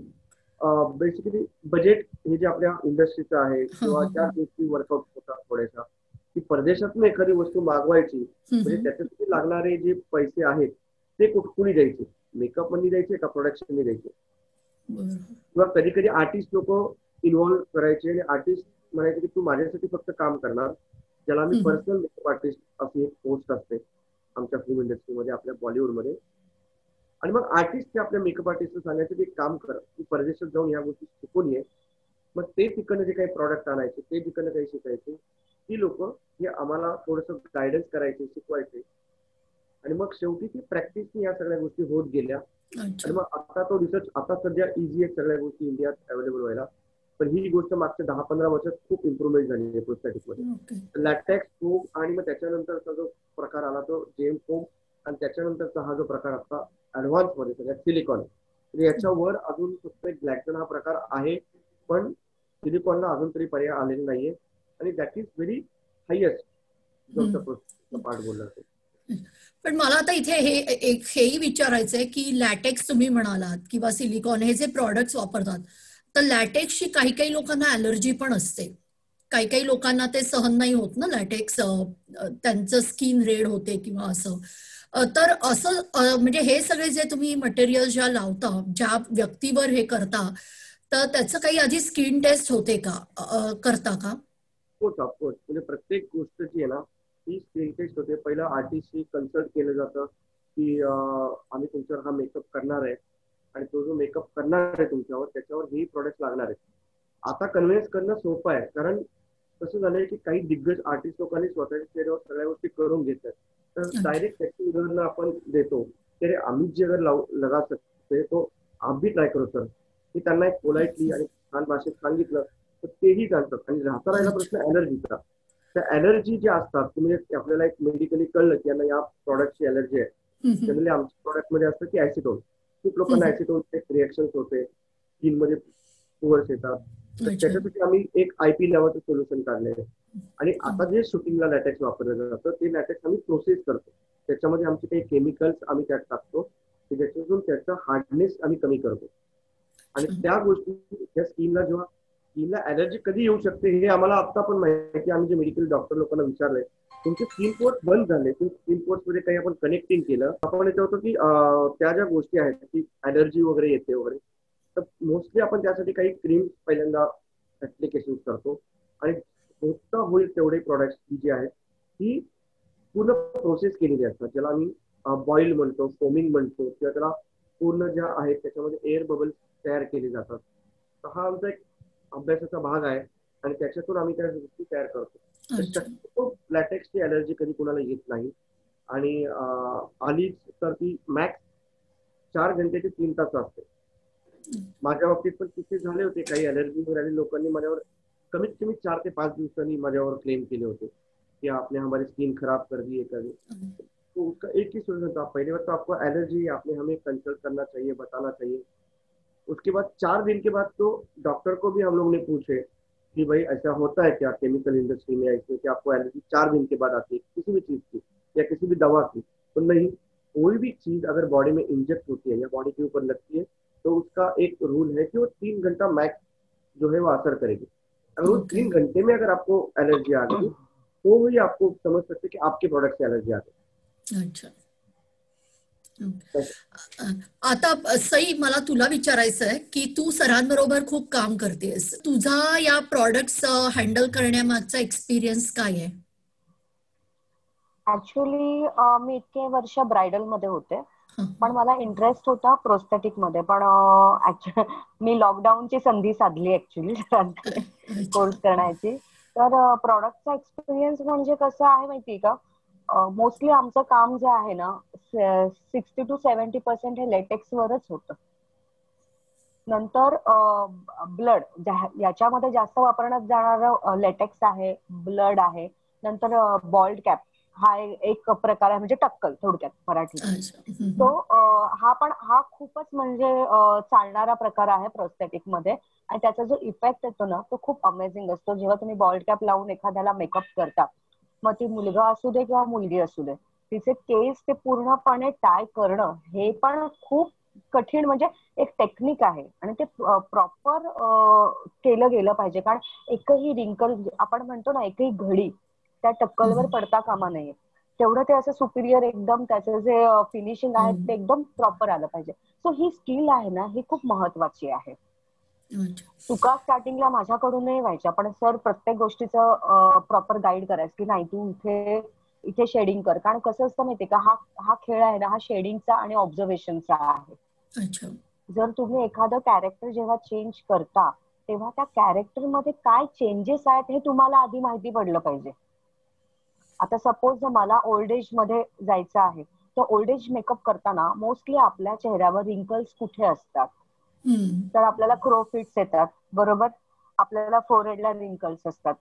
बेसिकली बजेट हे जे आपल्या इंडस्ट्रीचं आहे हा किंवा हा ज्या हा. गोष्टी वर्कआउट होतात थोड्याशा, की परदेशातून एखादी वस्तू मागवायची म्हणजे त्याच्यासाठी लागणारे जे पैसे आहेत ते कुणी द्यायचे? मेकअप मध्ये द्यायचे का प्रोडक्शन द्यायचे? बरं. किंवा कधी कधी आर्टिस्ट लोक इन्व्हॉल्व्ह करायचे आणि आर्टिस्ट म्हणायचे की तू माझ्यासाठी फक्त काम करणार, ज्याला आम्ही पर्सनल मेकअप आर्टिस्ट अशी एक पोस्ट असते आमच्या फिल्म इंडस्ट्रीमध्ये, आपल्या बॉलिवूडमध्ये. आणि मग आर्टिस्ट ते आपल्या मेकअप आर्टिस्ट सांगायचं की काम कर, तू परदेशात जाऊन या गोष्टी शिकून ये. मग ते तिकडनं जे काही प्रॉडक्ट आणायचे, ते तिकडनं काही शिकायचे, ती लोक हे आम्हाला थोडस गायडन्स करायचे, शिकवायचे. आणि मग शेवटी ती प्रॅक्टिसनी या सगळ्या गोष्टी होत गेल्या. अच्छा. आणि मग आता तो रिसर्च आता सध्या इझी आहे सगळ्या गोष्टी इंडियात अवेलेबल व्हायला. पण ही गोष्ट मागच्या 10-15 वर्षात खूप इम्प्रुव्हमेंट झाली आहे प्रोस्थेटिक मध्ये. ओके. लॅटेक्स फोम आणि मग त्याच्यानंतरचा जो प्रकार आला तो जेम फोम, आणि त्याच्यानंतरचा हा जो प्रकार आता ऍडव्हान्स मध्ये सगळ्यात सिलिकॉन. तर याच्यावर अजून फक्त एक ब्लॅकटन हा प्रकार आहे, पण सिलिकॉनला अजून तरी पर्याय आलेला नाहीये. आणि दॅट इज व्हेरी हायेस्ट जो आमचा प्रोसेसचा पार्ट बोलला जातो. पण मला आता इथे हेही विचारायचंय की लॅटेक्स तुम्ही म्हणालात किंवा सिलिकॉन हे जे प्रॉडक्ट्स वापरतात, तर लॅटेक्सची काही काही लोकांना ॲलर्जी पण असते. काही काही लोकांना ते सहन नाही होत ना लॅटेक्स, त्यांचं स्किन रेड होते किंवा असं. तर असं म्हणजे हे सगळे जे तुम्ही मटेरियल ज्या लावता, ज्या व्यक्तीवर हे करता, तर त्याचं काही आधी स्किन टेस्ट होते का, करता का? ऑफकोर्स म्हणजे प्रत्येक गोष्ट जी आहे ना ती स्क्रीन टेस्ट होते. पहिलं आर्टिस्टशी कन्सल्ट केलं जातं की आम्ही तुमच्यावर हा मेकअप करणार आहे आणि तो जो मेकअप करणार आहे तुमच्यावर त्याच्यावर हे प्रोडक्ट लागणार आहे. आता कन्व्हिन्स करणं सोपं आहे, कारण कसं झालंय की काही दिग्गज आर्टिस्ट लोकांनी स्वतःच्या चेहऱ्यावर सगळ्या गोष्टी करून घेतात. तर अच्छा. डायरेक्ट त्याची उदाहरणं आपण देतो की आम्ही जे अगर लगा सकते तो आप भी ट्राय करो सर, की त्यांना एक पोलाइटली आणि छान भाषेत सांगितलं तर तेही जाणतात. आणि राहता राहिला अच्छा. प्रश्न एलर्जीचा. त्या एलर्जी ज्या असतात म्हणजे आपल्याला एक मेडिकली कळलं की यांना या प्रॉडक्टची एलर्जी आहे. जनरली आमच्या प्रॉडक्ट मध्ये असतं की ऍसिटोन. खूप लोकांना ऍसिटोनचे रिएक्शन होते, स्किन मध्ये पुअर्स येतात. तर अच्छा. त्याच्यासाठी आम्ही एक आयपी नावाचं सोल्युशन काढलंय. आणि आता जे शूटिंगला लॅटेक्स वापरलं जातं ते लॅटेक्स आम्ही प्रोसेस करतो. त्याच्यामध्ये आमचे काही केमिकल्स आम्ही त्यात टाकतो की ज्याच्यातून त्याचा हार्डनेस आम्ही कमी करतो. आणि त्या गोष्टी त्या स्किनला अलर्जी कधी येऊ शकते हे आम्हाला आता पण माहिती. आम्ही जे मेडिकल डॉक्टर लोकांना विचारलंय, तुमचे स्किन पोर्स बंद झाले, स्किन पोर्स मध्ये काही आपण कनेक्टिंग केलं, आपण येतो होतो की त्या ज्या गोष्टी आहेत की अलर्जी वगैरे येते वगैरे, तर मोस्टली आपण त्यासाठी काही क्रीम पहिल्यांदा ऍप्लिकेशन करतो. आणि होता होईल तेवढे प्रोडक्ट्स जी आहेत ती पूर्ण प्रोसेस केलेली असतात, ज्याला आम्ही बॉईल म्हणतो, फोमिंग म्हणतो, किंवा त्याला पूर्ण ज्या आहेत त्याच्यामध्ये एअर बबल्स तयार केले जातात. तर हा आमचा एक अभ्यासाचा भाग आहे आणि त्याच्यातून आम्ही त्या गोष्टी तयार करतो. तर शक्यतो लॅटेक्सची अलर्जी कधी कोणाला येत नाही. आणि आलीच तर ती मॅक्स 4 घंटे ते 3 तास असते. माझ्या बाबतीत पण किती झाले होते, काही अलर्जी वगैरे लोकांनी माझ्यावर कमीत कमी 4 ते 5 दिवसांनी माझ्यावर क्लेम केले होते कि आपने हमारी स्किन खराब कर दी है कभी. तो उसका एक ही सोल्यूशन था, पहली बार तो आपको एलर्जी है, आपने हमें कंसल्ट करना चाहिए, बताना चाहिए. उसके बाद 4 दिन के बाद तो डॉक्टर को भी हम लोग ने पूछे कि भाई ऐसा होता है क्या केमिकल इंडस्ट्री में, ऐसे कि आपको एलर्जी 4 दिन के बाद आती है किसी भी चीज की या किसी भी दवा की? तो नहीं, कोई भी चीज अगर बॉडी में इंजेक्ट होती है या बॉडी के ऊपर लगती है तो उसका एक रूल है कि वो 3 घंटा मैक्स जो है वो असर करेगी. अगर वो 3 घंटे में अगर आपको एलर्जी आ गई तो ही आपको समझ सकते कि आपके प्रोडक्ट से एलर्जी आ गई. अच्छा. आता सई, मला तुला विचारायचं आहे की तू सरांबरोबर खूप काम करतेस, तुझा या प्रॉडक्ट्स हँडल करण्यामागचा एक्सपिरियन्स काय आहे? ऍक्च्युली मी इतके वर्ष ब्रायडल मध्ये होते, पण मला इंटरेस्ट होता प्रोस्थेटिक मध्ये. पण मी लॉकडाऊनची संधी साधली ऍक्च्युली कोर्स करण्याची. तर प्रॉडक्टचा एक्सपिरियन्स म्हणजे कसं आहे माहितीये का, मोस्टली आमचं काम जे आहे ना 60 to 70% हे लेटेक्स वरच होतं. नंतर ब्लड, याच्यामध्ये जास्त वापरण्यात जाणारं लेटेक्स आहे, ब्लड आहे, नंतर बॉल्ड कॅप हा एक प्रकार आहे, म्हणजे टक्कल थोडक्यात मराठीत. अच्छा. तो हा खूपच म्हणजे चालणारा प्रकार आहे प्रोस्थेटिक मध्ये. आणि त्याचा जो इफेक्ट येतो ना तो खूप अमेझिंग असतो. जेव्हा तुम्ही बॉल्ड कॅप लावून एखाद्याला मेकअप करता, मग ती मुलगा असू दे किंवा मुलगी असू दे, तिचे केस ते पूर्णपणे टाय करणं हे पण खूप कठीण, म्हणजे एक टेक्निक आहे. आणि ते प्रॉपर केलं गेलं पाहिजे. कारण एकही रिंकल, आपण म्हणतो ना, एकही घडी त्या टक्कलवर पडता कामा नये. तेवढं ते असं सुपिरियर एकदम त्याचं जे फिनिशिंग आहे ते एकदम प्रॉपर आलं पाहिजे. सो ही स्किल आहे ना, ही खूप महत्वाची आहे. अच्छा. चुका स्टार्टिंगला माझ्याकडूनही व्हायच्या, पण सर प्रत्येक गोष्टीचं प्रॉपर गाईड करायचं की नाही तू इथे इथे शेडिंग कर. कारण कसं असतं माहितीये का, हा हा खेळ आहे ना, हा शेडिंगचा आणि ऑब्झर्वेशनचा आहे. अच्छा. जर तुम्ही एखादं कॅरेक्टर जेव्हा चेंज करता, तेव्हा त्या कॅरेक्टर मध्ये काय चेंजेस आहेत हे तुम्हाला आधी माहिती पडलं पाहिजे. आता सपोज मला ओल्ड एज मध्ये जायचं आहे, तर ओल्ड एज मेकअप करताना मोस्टली आपल्या चेहऱ्यावर रिंकल्स कुठे असतात, तर आपल्याला क्रो फिट्स येतात, बरोबर. आपल्याला फोरहेडला रिंकल्स असतात.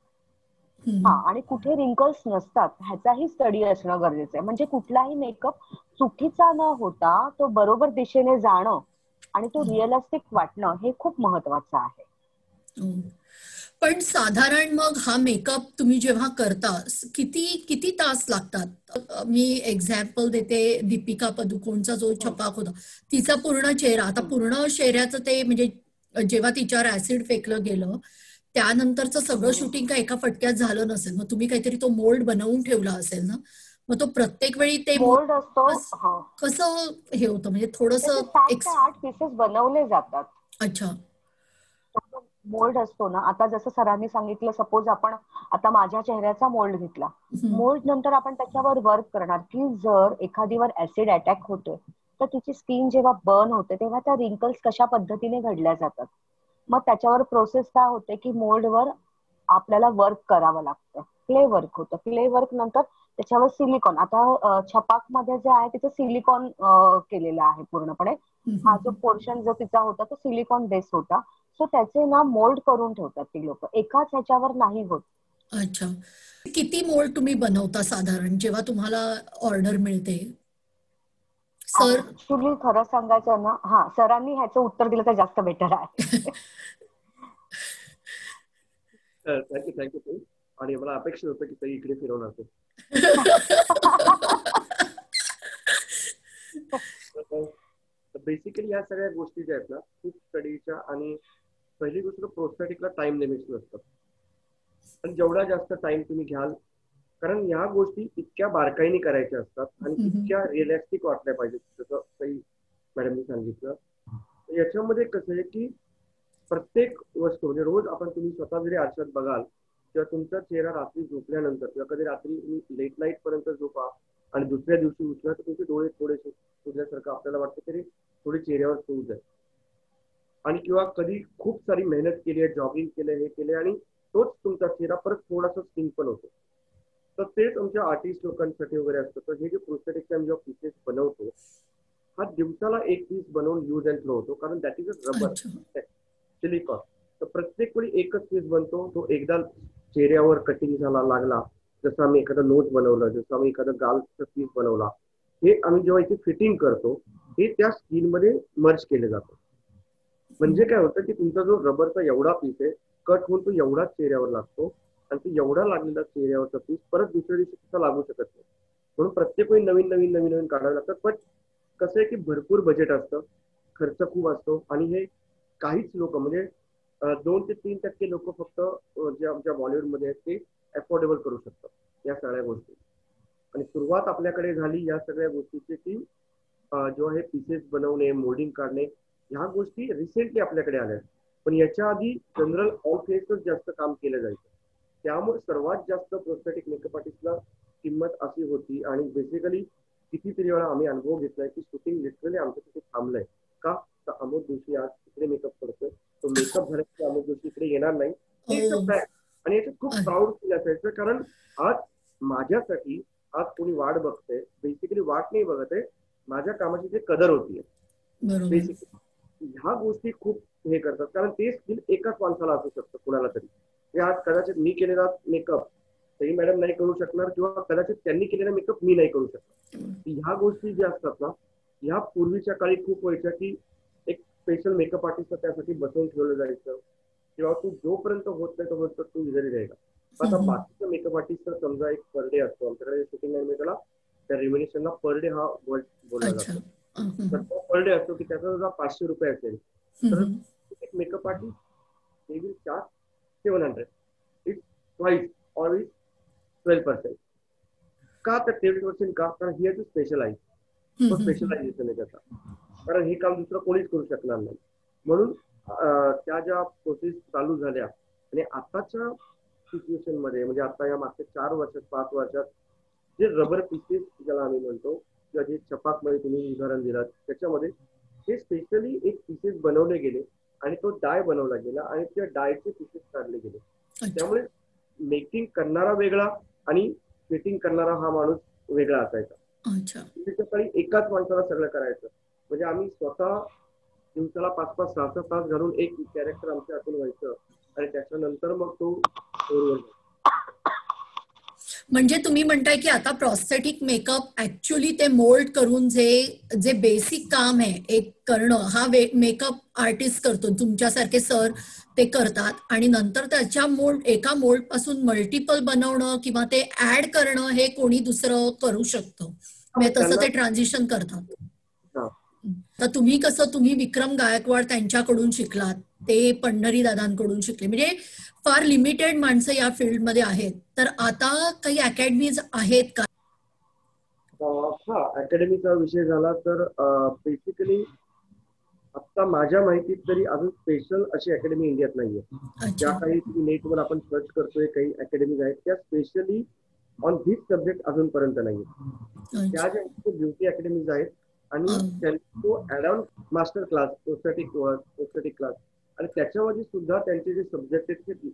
हा, आणि कुठे रिंकल्स नसतात ह्याचाही स्टडी असणं गरजेचं आहे. म्हणजे कुठलाही मेकअप चुकीचा न होता तो बरोबर दिशेने जाणं आणि तो रिअलिस्टिक वाटणं हे खूप महत्वाचं आहे. पण साधारण मग हा मेकअप तुम्ही जेव्हा करता किती किती तास लागतात? मी एक्झाम्पल देते, दीपिका पदुकोणचा जो छपाक होता, तिचा पूर्ण चेहरा, आता पूर्ण चेहऱ्याचं ते म्हणजे जेव्हा तिच्यावर ऍसिड फेकलं गेलं त्यानंतरचं सगळं शूटिंग काय एका फटक्यात झालं नसेल, मग तुम्ही काहीतरी तो मोल्ड बनवून ठेवला असेल ना, मग तो प्रत्येक वेळी ते मोल्ड असतो. कसं हे होतं, म्हणजे थोडस त्याचे 7 ते 8 पीसेस बनवले जातात. अच्छा. मोल्ड असतो ना, आता जसं सरांनी सांगितलं, सपोज आपण आता माझ्या चेहऱ्याचा मोल्ड घेतला, मोल्ड नंतर आपण त्याच्यावर वर्क करणार की जर एखादीवर ऍसिड अटॅक होतोय तर तिची स्किन जेव्हा बर्न होते तेव्हा त्या रिंकल्स कशा पद्धतीने घडल्या जातात. मग त्याच्यावर प्रोसेस काय होते की मोल्डवर आपल्याला वर्क करावं लागतं. क्ले वर्क होतं. क्ले वर्क नंतर त्याच्यावर सिलिकॉन, आता छपाक मध्ये जे आहे तिथे सिलिकॉन केलेलं आहे पूर्णपणे. हा जो पोर्शन जो तिचा होता तो सिलिकॉन बेस होता. सो त्याचे ना मोल्ड करून ठेवतात ती लोक, एकाच ह्याच्यावर नाही होत. अच्छा. किती मोल्ड तुम्ही बनवता साधारण जेव्हा तुम्हाला ऑर्डर मिळते? सर ऍक्च्युली खरं सांगायचं ना, हा, सरांनी ह्याचं उत्तर दिलं तर जास्त बेटर आहे. थँक्यू ताई. आणि मला अपेक्षित होतं की ताई इकडे फिरवणार ते. बेसिकली या सगळ्या गोष्टी ज्या आहेत ना, खूप स्टडीच्या, आणि पहिली गोष्ट प्रोस्थेटिकला टाइम लिमिट्स नसतात. पण जेवढा जास्त टाइम तुम्ही घ्याल, कारण ह्या गोष्टी इतक्या बारकाईने करायच्या असतात आणि इतक्या रिअलिस्टिक वाटल्या पाहिजेत, जसं काही मॅडमनी सांगितलं. याच्यामध्ये कसं आहे की प्रत्येक वस्तू, म्हणजे रोज आपण तुम्ही स्वतः जरी आरशात बघाल किंवा तुमचा चेहरा रात्री झोपल्यानंतर किंवा कधी रात्री लेट नाईट पर्यंत झोपा आणि दुसऱ्या दिवशी उठला तर तुमचे डोळे थोडेसे सुजल्यासारखं आपल्याला वाटतं तरी थोडी चेहऱ्यावर सूज आहे. आणि किंवा कधी खूप सारी मेहनत केली आहे, जॉगिंग केलं, हे केले, आणि तोच तुमचा चेहरा परत थोडासा सिंपल होतो. तर तेच आमच्या आर्टिस्ट लोकांसाठी वगैरे असतं. तर हे जे प्रोस्थेटिकचे आम्ही जेव्हा पीसेस बनवतो, हा दिवसाला एक पीस बनवून यूज अँड थ्रो होतो, कारण that is a rubber silicon. तर प्रत्येक वेळी एकच पीस बनतो, तो एकदा चेहऱ्यावर कटिंग झाला लागला, जसं आम्ही एखादं नोज बनवलं, जसं आम्ही एखादं गालचा पीस बनवला, हे आम्ही जेव्हा इथे फिटिंग करतो हे त्या स्किन मध्ये मर्ज केले जातं. म्हणजे काय होतं की तुमचा जो रबरचा एवढा पीस आहे, कट होऊन तो एवढाच चेहऱ्यावर लागतो, आणि तो एवढा लागलेला चेहऱ्यावरचा पीस परत दुसऱ्या दिवशी तसा लागू शकत नाही. म्हणून प्रत्येक वेळी नवीन नवीन नवीन नवीन काढावे लागतात. पण कसं आहे की भरपूर बजेट असतं, खर्च खूप असतो, आणि हे काहीच लोक, म्हणजे 2 ते 3% लोक फक्त जे आमच्या बॉलिवूडमध्ये आहेत ते अफोर्डेबल करू शकतात या सगळ्या गोष्टी. आणि सुरुवात आपल्याकडे झाली या सगळ्या गोष्टीची की जेव्हा हे पीसेस बनवणे, मोल्डिंग काढणे, ह्या गोष्टी रिसेंटली आपल्याकडे आल्या. पण याच्या आधी जनरल ऑल फेसच जास्त काम केलं जायचं. त्यामुळे सर्वात जास्त प्रोस्थेटिक मेकअप आर्टिस्टला किंमत अशी होती. आणि बेसिकली कितीतरी वेळा आम्ही अनुभव घेतलाय की शूटिंग लिटरली आमच्या तिथे थांबलंय का, तर अमोल जोशी आज तिकडे मेकअप करतोय, तो मेकअप झाल्याशिवाय अमोल जोशी इकडे येणार नाही. आणि याच्यात खूप प्राऊड फील असायचं, कारण आज माझ्यासाठी आज कोणी वाट बघते, बेसिकली वाट नाही बघत आहे, माझ्या कामाची जे कदर होतीये बेसिकली. ह्या गोष्टी खूप हे करतात, कारण ते स्किल एकाच माणसाला असू शकतं कुणाला तरी. आज कदाचित मी केलेला मेकअप सई मॅडम नाही करू शकणार किंवा कदाचित त्यांनी केलेला मेकअप मी नाही करू शकणार. ह्या गोष्टी ज्या असतात ना, ह्या पूर्वीच्या काळी खूप व्हायच्या की एक स्पेशल मेकअप आर्टिस्ट त्यासाठी बसवून ठेवलं जायचं किंवा तू जोपर्यंत होत नाही तोपर्यंत तू इझरी राहिला. आता बाकीचा मेकअप आर्टिस्ट समजा एक पर डे असतो आमच्याकडे शूटिंग नाही त्याला त्या रिमिनेशनला पर डे हा वर्ड बोलला जातो. तर तो पर डे असतो की त्याचा जर 500 रुपये असेल तर एक makeup artist they will charge 700. It's twice और इज 12%. का तर 13% का? कारण ही आहे स्पेशलाइज, तो स्पेशलायझेशन आहे त्याचा, कारण हे काम दुसरं कोणीच करू शकणार नाही. म्हणून त्या ज्या प्रोसेस चालू झाल्या आणि आताच्या सिच्युएशन मध्ये म्हणजे आता या मागच्या 4 वर्षात 5 वर्षात जे रबर पीसेस ज्याला आम्ही म्हणतो किंवा जे छपाक मध्ये तुम्ही उदाहरण दिलं त्याच्यामध्ये हे स्पेशली एक पीसेस बनवले गेले आणि तो डाय बनवला गेला आणि त्या डायचे पीसेस काढले गेले. त्यामुळे मेकिंग करणारा वेगळा आणि फिटिंग करणारा हा माणूस वेगळा असायचा. त्याच्याकडे एकाच माणसाला सगळं करायचं. म्हणजे आम्ही स्वतः दिवसाला 5-5, 6-6 तास घालून एक कॅरेक्टर आमच्या हातून व्हायचं आणि त्याच्यानंतर मग तो म्हणजे तुम्ही म्हणताय की आता प्रॉस्थेटिक मेकअप ऍक्च्युअली ते मोल्ड करून जे बेसिक काम आहे एक करणं हा मेकअप आर्टिस्ट करतो, तुमच्यासारखे सर ते करतात आणि नंतर त्याच्या एका मोल्ड पासून मल्टिपल बनवणं किंवा ते ऍड करणं हे कोणी दुसरं करू शकतं, म्हणजे तसं ते ट्रान्झिशन करतात. तर तुम्ही विक्रम गायकवाड त्यांच्याकडून शिकलात, ते पंढरी दादांकडून शिकले, म्हणजे फार लिमिटेड माणसं या फील्डमध्ये आहेत. तर आता काही अकॅडमीज आहेत का? हा, अकॅडमीचा विषय झाला तर बेसिकली आता माझ्या माहितीत तरी अजून स्पेशल अशी अकॅडमी इंडियात नाहीये. ज्या काही नेटवर आपण सर्च करतोय काही अकॅडमीज आहेत त्या स्पेशली ऑन धिस सब्जेक्ट अजूनपर्यंत नाहीये. त्या ज्या ब्युटी अकॅडमीज आहेत आणि तो add on master class, prosthetic class आणि त्याच्यामध्ये सुद्धा त्यांचे जे सब्जेक्ट आहेत ते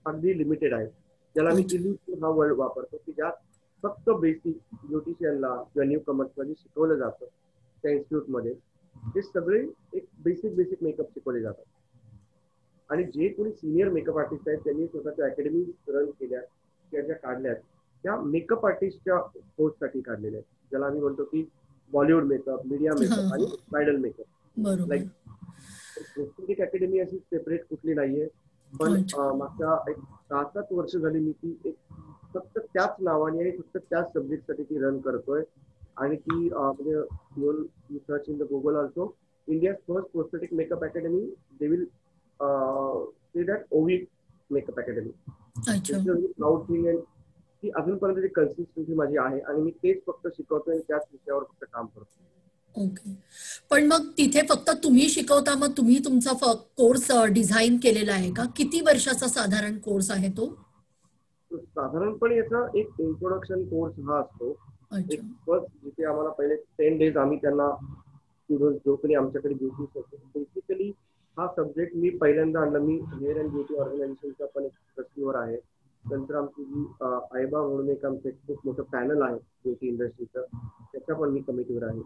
अगदी लिमिटेड आहेत. ज्याला मी इल्युशन हा वर्ड वापरतो की ज्यात फक्त बेसिक ब्युटिशियनला किंवा न्यू कमर्सला जे शिकवलं जातं त्या इन्स्टिट्यूटमध्ये हे सगळे एक बेसिक मेकअप शिकवले जातात. आणि जे कोणी सिनियर मेकअप आर्टिस्ट आहेत त्यांनी स्वतःच्या अकॅडमी रन केल्या किंवा ज्या काढल्यात त्या मेकअप आर्टिस्टच्या कोर्ससाठी काढलेल्या आहेत, ज्याला आम्ही म्हणतो की बॉलिवूड मेकअप, मीडिया मेकअप आणि bridal makeup. Like prosthetic academy अशी सेपरेट कुठली नाहीये, पण मागच्या एक 6-7 वर्ष झाली मी ती एक फक्त त्याच नावाने आणि फक्त त्याच सब्जेक्टसाठी ती रन करतोय. आणि ती म्हणजे search in the Google also India's first prosthetic makeup academy, they will say that OV makeup academy. Proud thing and ती अजूनपर्यंत ती कन्सिस्टन्सी माझी आहे आणि मी तेच फक्त शिकवतोय, त्याच विषयावर फक्त काम करतो. ओके. पण मग तिथे फक्त तुम्ही शिकवता, मग तुम्ही तुमचा कोर्स डिझाईन केलेला आहे का? किती वर्षाचा साधारण कोर्स आहे तो? साधारणपणे याचा एक इंट्रोडक्शन कोर्स हा असतो. एक फर्स्ट जिथे आम्हाला पहिले 10 डेज आम्ही त्यांना स्टुडंट जो कोणी आमच्याकडे ब्युटी करतो बेसिकली हा सब्जेक्ट मी पहिल्यांदा आणला. मी हेअर अँड ब्युटी ऑर्गनायझेशनचा पण एक ट्रस्टीवर आहे. नंतर आमची जी आयबा म्हणून एक आमचं खूप मोठं पॅनल आहे ब्युटी इंडस्ट्रीचं, त्याच्या पण मी कमिटीवर आहे.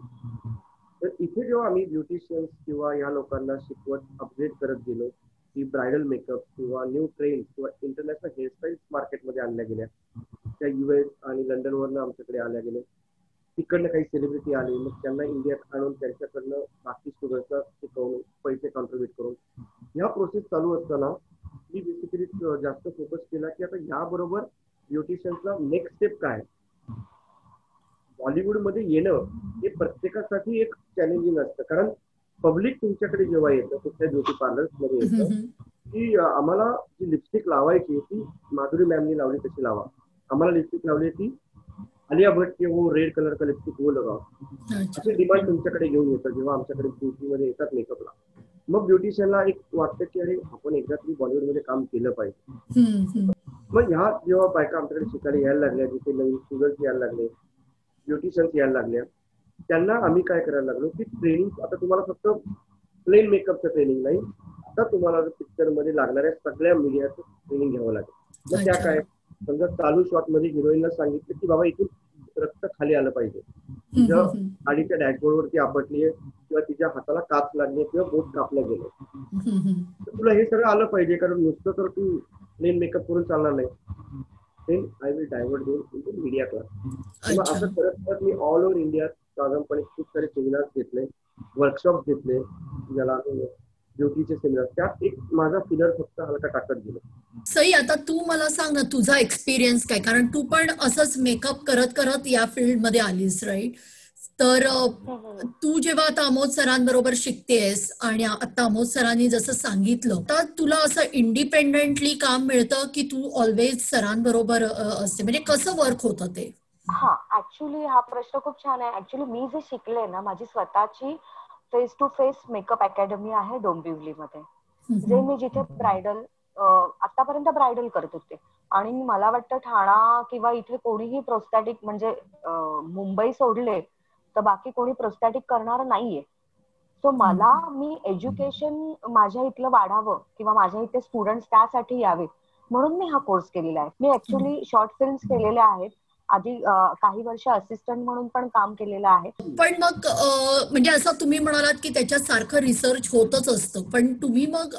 तर इथे जेव्हा आम्ही ब्युटिशियन्स किंवा या लोकांना शिकवत अपग्रेड करत गेलो की ब्रायडल मेकअप किंवा न्यू ट्रेंड किंवा इंटरनॅशनल हेअरस्टाईल मार्केटमध्ये आणल्या गेल्या, त्या US आणि लंडनवरनं आमच्याकडे आल्या गेल्या. तिकडनं काही सेलिब्रिटी आले, मग त्यांना इंडियात आणून त्यांच्याकडनं बाकी स्टुडंट्सला शिकवून पैसे कॉन्ट्रीब्युट करून ह्या प्रोसेस चालू असताना मी बेसिकली जास्त फोकस केला की आता याबरोबर ब्युटिशियन्सला नेक्स्ट स्टेप काय. बॉलिवूडमध्ये येणं हे प्रत्येकासाठी एक चॅलेंजिंग असतं, कारण पब्लिक तुमच्याकडे जेव्हा येतं कुठल्या ब्युटी पार्लर्स मध्ये येतं की आम्हाला जी लिपस्टिक लावायची ती माधुरी मॅमनी लावली तशी लावा, आम्हाला लिपस्टिक लावली ती आलिया भट्ट के वो रेड कलर का लिपस्टिक वो लगाओ, अशी डिमांड तुमच्याकडे घेऊन येतं जेव्हा आमच्याकडे ब्युटीमध्ये येतात मेकअपला. मग ब्युटिशियनला एक वाटतं की अरे आपण एकदा तरी बॉलिवूडमध्ये काम केलं पाहिजे. मग ह्या जेव्हा बायका आमच्याकडे शिकायला यायला लागल्या, जिथे नवीन स्टुडंट्स यायला लागले, ब्युटिशियन्स यायला लागल्या, त्यांना आम्ही काय करायला लागलो की ट्रेनिंग, आता तुम्हाला फक्त प्लेन मेकअपचं ट्रेनिंग नाही, आता तुम्हाला पिक्चर मध्ये लागणाऱ्या सगळ्या मीडियाचं ट्रेनिंग घ्यावं लागेल. मग त्या काय, समजा चालू शॉट मध्ये हिरोईनला सांगितलं की बाबा इथून रक्त खाली आलं पाहिजे, तिच्या गाडीच्या डॅशबोर्डवरती आपटलीये किंवा तिच्या हाताला काप लागले किंवा बोट कापलं गेलं, तर तुला हे सगळं आलं पाहिजे, कारण नुसतं तर तू प्लेन मेकअप करून चालणार नाही. Then I will divert them into media class. मग अच्छा. असं करत करत मी ऑल ओव्हर इंडियात साधारणपणे खूप सारे सेमिनार्स घेतले, वर्कशॉप घेतले, ज्याला ब्युटीचे सेमिनार. त्यात एक माझा फिलर फक्त हलका टाकत गेलो. सई, आता तू मला सांग ना तुझा एक्सपिरियन्स काय, कारण तू पण असंच मेकअप करत करत या फील्डमध्ये आलीस, राईट? तर तू जेव्हा आता अमोद सरांबरोबर शिकतेस आणि आता अमोद सरांनी जसं सांगितलं, तर तुला असं इंडिपेंडेंटली काम मिळतं की तू ऑलवेज सरांबरोबर असते, म्हणजे कसं वर्क होतं ते? हा, ऍक्च्युली हा प्रश्न खूप छान आहे. ऍक्च्युली मी जे शिकले ना, माझी स्वतःची face to face makeup academy आहे डोंबिवलीमध्ये, जे मी जिथे ब्रायडल आतापर्यंत ब्रायडल करत होते. आणि मला वाटतं ठाणा किंवा इथे कोणीही प्रोस्थेटिक म्हणजे मुंबई सोडले तर बाकी कोणी प्रोस्थेटिक करणार नाहीये. सो मला मी एज्युकेशन माझ्या इथलं वाढावं किंवा माझ्या इथे स्टुडंट्स त्यासाठी यावे म्हणून मी हा कोर्स केलेला आहे. मी ऍक्च्युली शॉर्ट फिल्म्स केलेल्या आहेत आधी, काही वर्ष असिस्टंट म्हणून पण काम केलेलं आहे. पण मग म्हणजे असं तुम्ही म्हणालात की त्याच्यात सारखं रिसर्च होतच असतं, पण तुम्ही मग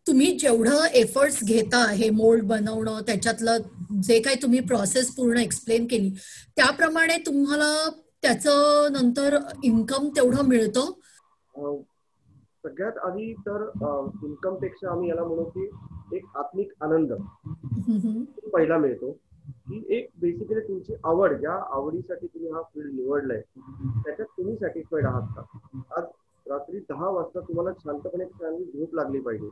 तुम्ही जेवढं एफर्ट्स घेता हे मोल्ड बनवणं, त्याच्यातलं जे काही तुम्ही प्रोसेस पूर्ण एक्सप्लेन केली, त्याप्रमाणे तुम्हाला त्याचं नंतर इन्कम तेवढं मिळतं? सगळ्यात आधी तर इन्कम पेक्षा आम्ही याला म्हणू की एक आत्मिक आनंद पहिला मिळतो, की एक बेसिकली तुमची आवड, ज्या आवडीसाठी तुम्ही हा फील्ड निवडलाय त्याच्यात तुम्ही सॅटिस्फाईड आहात का. आज रात्री 10 वाजता तुम्हाला शांतपणे चांगली झोप लागली पाहिजे.